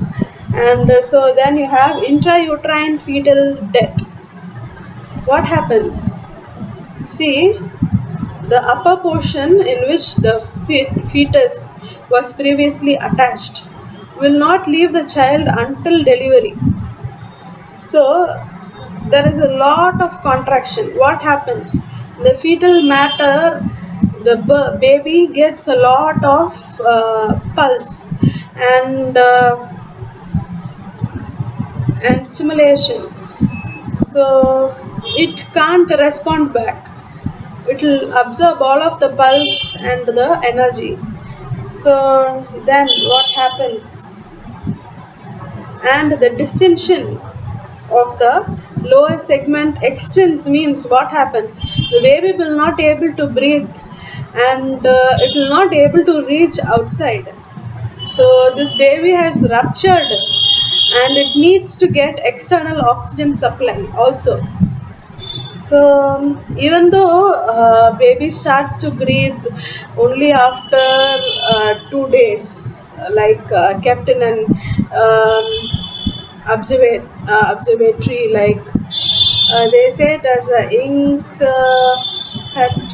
And so then you have intrauterine fetal death. What happens? See, the upper portion in which the fetus was previously attached will not leave the child until delivery. So there is a lot of contraction. What happens? The fetal matter the baby gets a lot of pulse and stimulation, so it can't respond back. It will absorb all of the pulse and the energy. So then what happens? And the distension of the lower segment extends means what happens? The baby will not able to breathe, and it will not able to reach outside. So this baby has ruptured and it needs to get external oxygen supply also. So even though baby starts to breathe only after 2 days, like kept in an um, observatory, like they say there's a ink at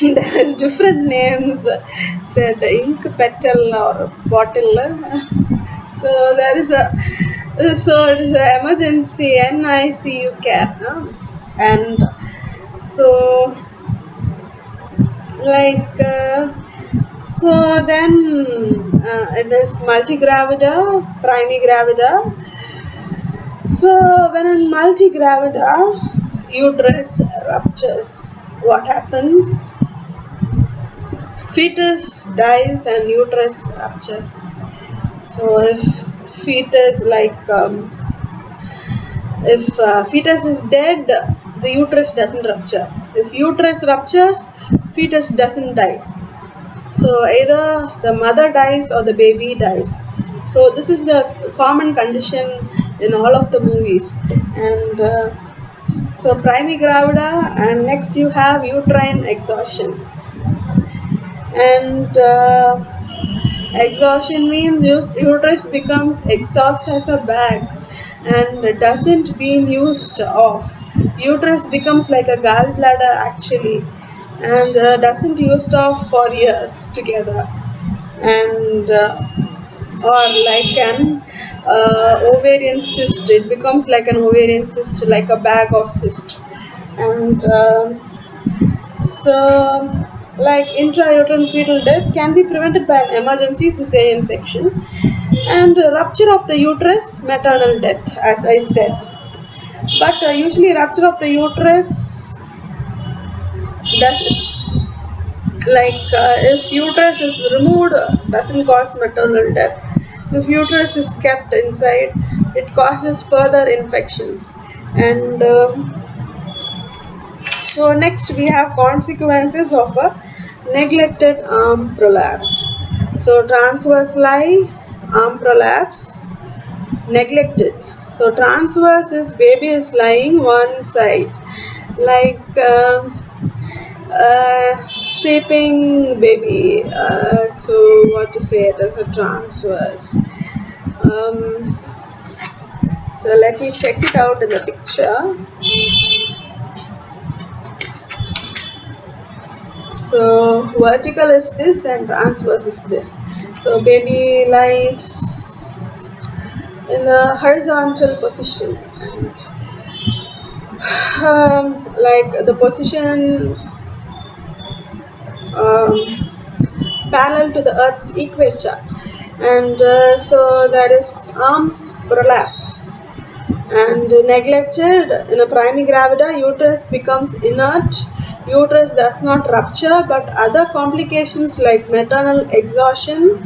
there's different names, said ink petal or bottle. So there is a emergency NICU care, and so like so then it is multigravida, primigravida. So when in multigravida uterus ruptures, what happens? Fetus dies and uterus ruptures. So if fetus if fetus is dead, the uterus doesn't rupture. If uterus ruptures, fetus doesn't die. So either the mother dies or the baby dies. So this is the common condition in all of the movies. And so primigravida, and next you have uterine exhaustion. And exhaustion means uterus becomes exhaust as a bag and doesn't being used off. Uterus becomes like a gallbladder actually, and doesn't used off for years together. And or like an ovarian cyst, it becomes like an ovarian cyst, like a bag of cyst. And so, like intrauterine fetal death can be prevented by an emergency cesarean section, and rupture of the uterus, maternal death, as I said. But usually, rupture of the uterus does, like if uterus is removed, doesn't cause maternal death. If uterus is kept inside, it causes further infections. And so next we have consequences of a neglected arm prolapse. So transverse lie, arm prolapse, neglected. So transverse is baby is lying one side, like sleeping baby. So what to say it as a transverse. Um, so let me check it out in the picture. So vertical is this and transverse is this. So baby lies in the horizontal position, and like the position um, parallel to the Earth's equator, and so there is arms prolapse. And neglected in a primigravida, uterus becomes inert. Uterus does not rupture, but other complications like maternal exhaustion,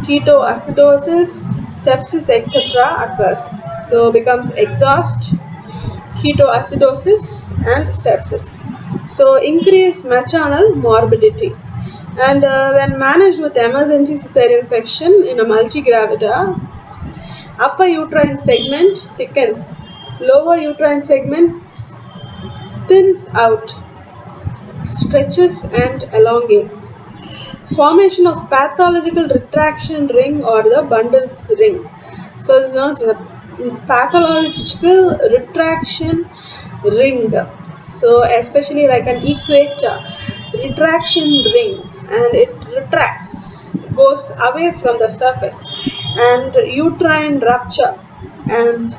ketoacidosis, sepsis, etc. occurs. So becomes exhaust, ketoacidosis, and sepsis. So increase maternal morbidity. And when managed with emergency cesarean section in a multigravida, upper uterine segment thickens, lower uterine segment thins out, stretches and elongates. Formation of pathological retraction ring or the bundles ring. So this is known as a pathological retraction ring. So especially like an equator retraction ring, and it retracts, goes away from the surface, and uterine rupture, and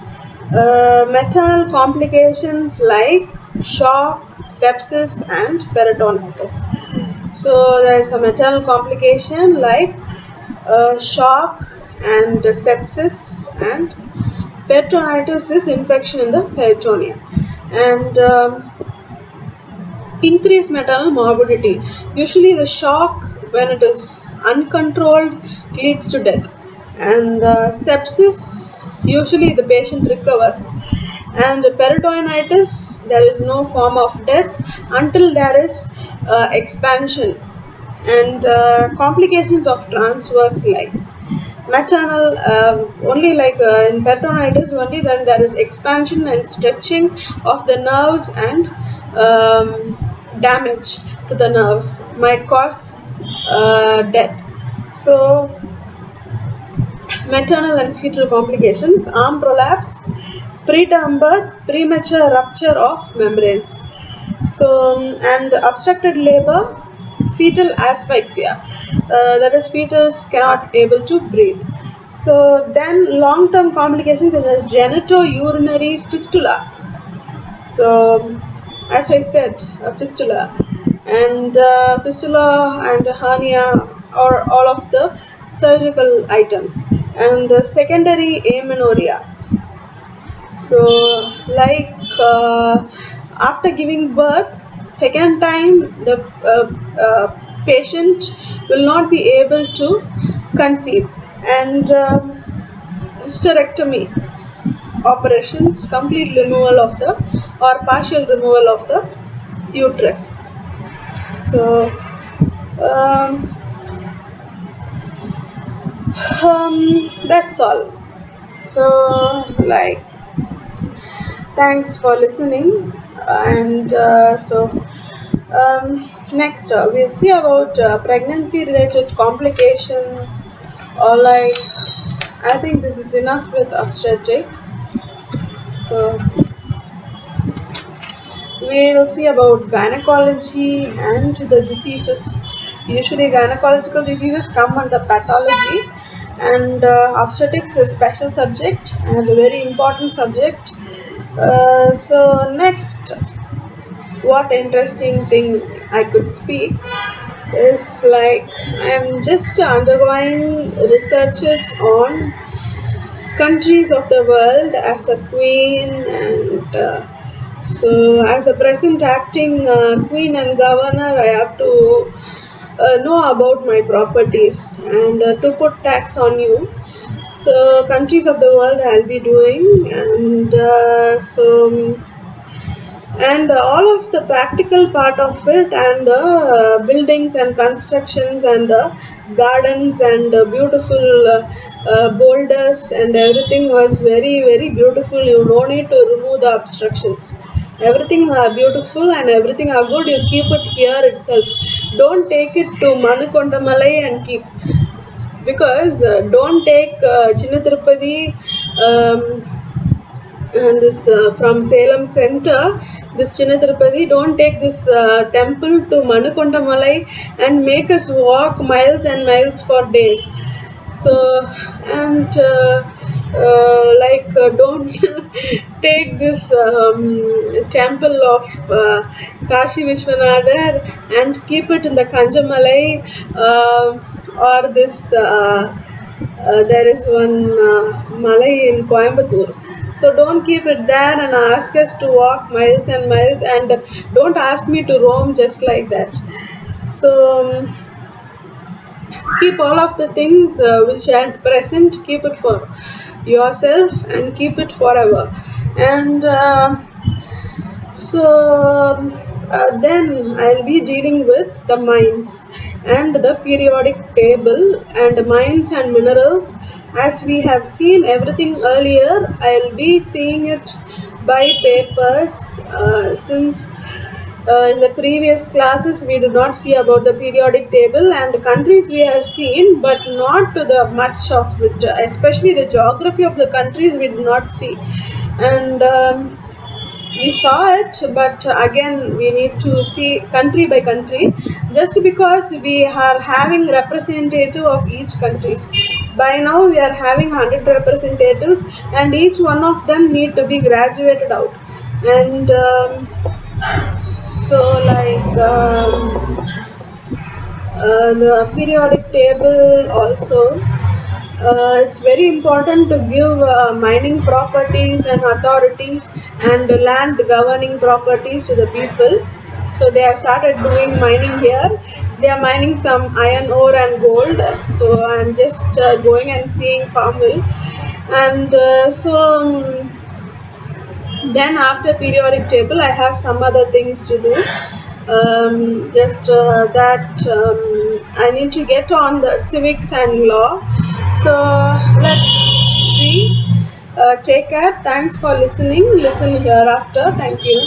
maternal complications like shock, sepsis, and peritonitis. So there is a maternal complication like shock and sepsis, and peritonitis is infection in the peritoneum, and increased maternal morbidity. Usually, the shock, when it is uncontrolled, leads to death, and sepsis, usually the patient recovers, and peritonitis, there is no form of death until there is expansion, and complications of transverse line. Maternal, only like in peritonitis, only then there is expansion and stretching of the nerves, and damage to the nerves might cause death. So maternal and fetal complications: arm prolapse, preterm birth, premature rupture of membranes. So, and obstructed labor, fetal asphyxia, that is, fetus cannot able to breathe. So then long-term complications such as genitourinary fistula. So as I said, fistula, and fistula and hernia are all of the surgical items, and secondary amenorrhea. So like after giving birth, second time the patient will not be able to conceive, and hysterectomy operations, complete removal of the or partial removal of the uterus. So um, that's all. So like, thanks for listening, and next we'll see about pregnancy related complications, or like, I think this is enough with obstetrics. So we'll see about gynecology and the diseases. Usually gynecological diseases come under pathology, and obstetrics is a special subject and a very important subject. So next, what interesting thing I could speak is like, I'm just undergoing researches on countries of the world as a queen, and so as a present acting queen and governor, I have to know about my properties, and to put tax on you. So countries of the world I'll be doing, and and all of the practical part of it, and the buildings and constructions, and the gardens, and beautiful boulders, and everything was very very beautiful. You no need to remove the obstructions. Everything are beautiful and everything are good. You keep it here itself. Don't take it to Manukondamalai and keep, because don't take Chinna Tirupati, um, and this from Salem Center, this Chinna Tirupati, don't take this temple to Manukondamalai and make us walk miles and miles for days. So, and don't take this temple of Kashi Vishwanathar and keep it in the Kanjamalai, or this there is one Malay in Coimbatore. So don't keep it there and ask us to walk miles and miles, and don't ask me to roam just like that. So keep all of the things which are present, keep it for yourself and keep it forever. And then I'll be dealing with the mines and the periodic table and mines and minerals. As we have seen everything earlier, I'll be seeing it by papers, since in the previous classes we did not see about the periodic table, and countries we have seen, but not to the much of it, especially the geography of the countries we did not see. And we saw it, but again we need to see country by country, just because we are having representative of each countries. By now we are having 100 representatives, and each one of them need to be graduated out, and So like the periodic table also, it's very important to give mining properties and authorities and land governing properties to the people. So they have started doing mining here. They are mining some iron ore and gold. So I'm just going and seeing farmville, and then after periodic table I have some other things to do. Just that I need to get on the civics and law. So let's see. Take care. Thanks for listening. Listen hereafter. Thank you.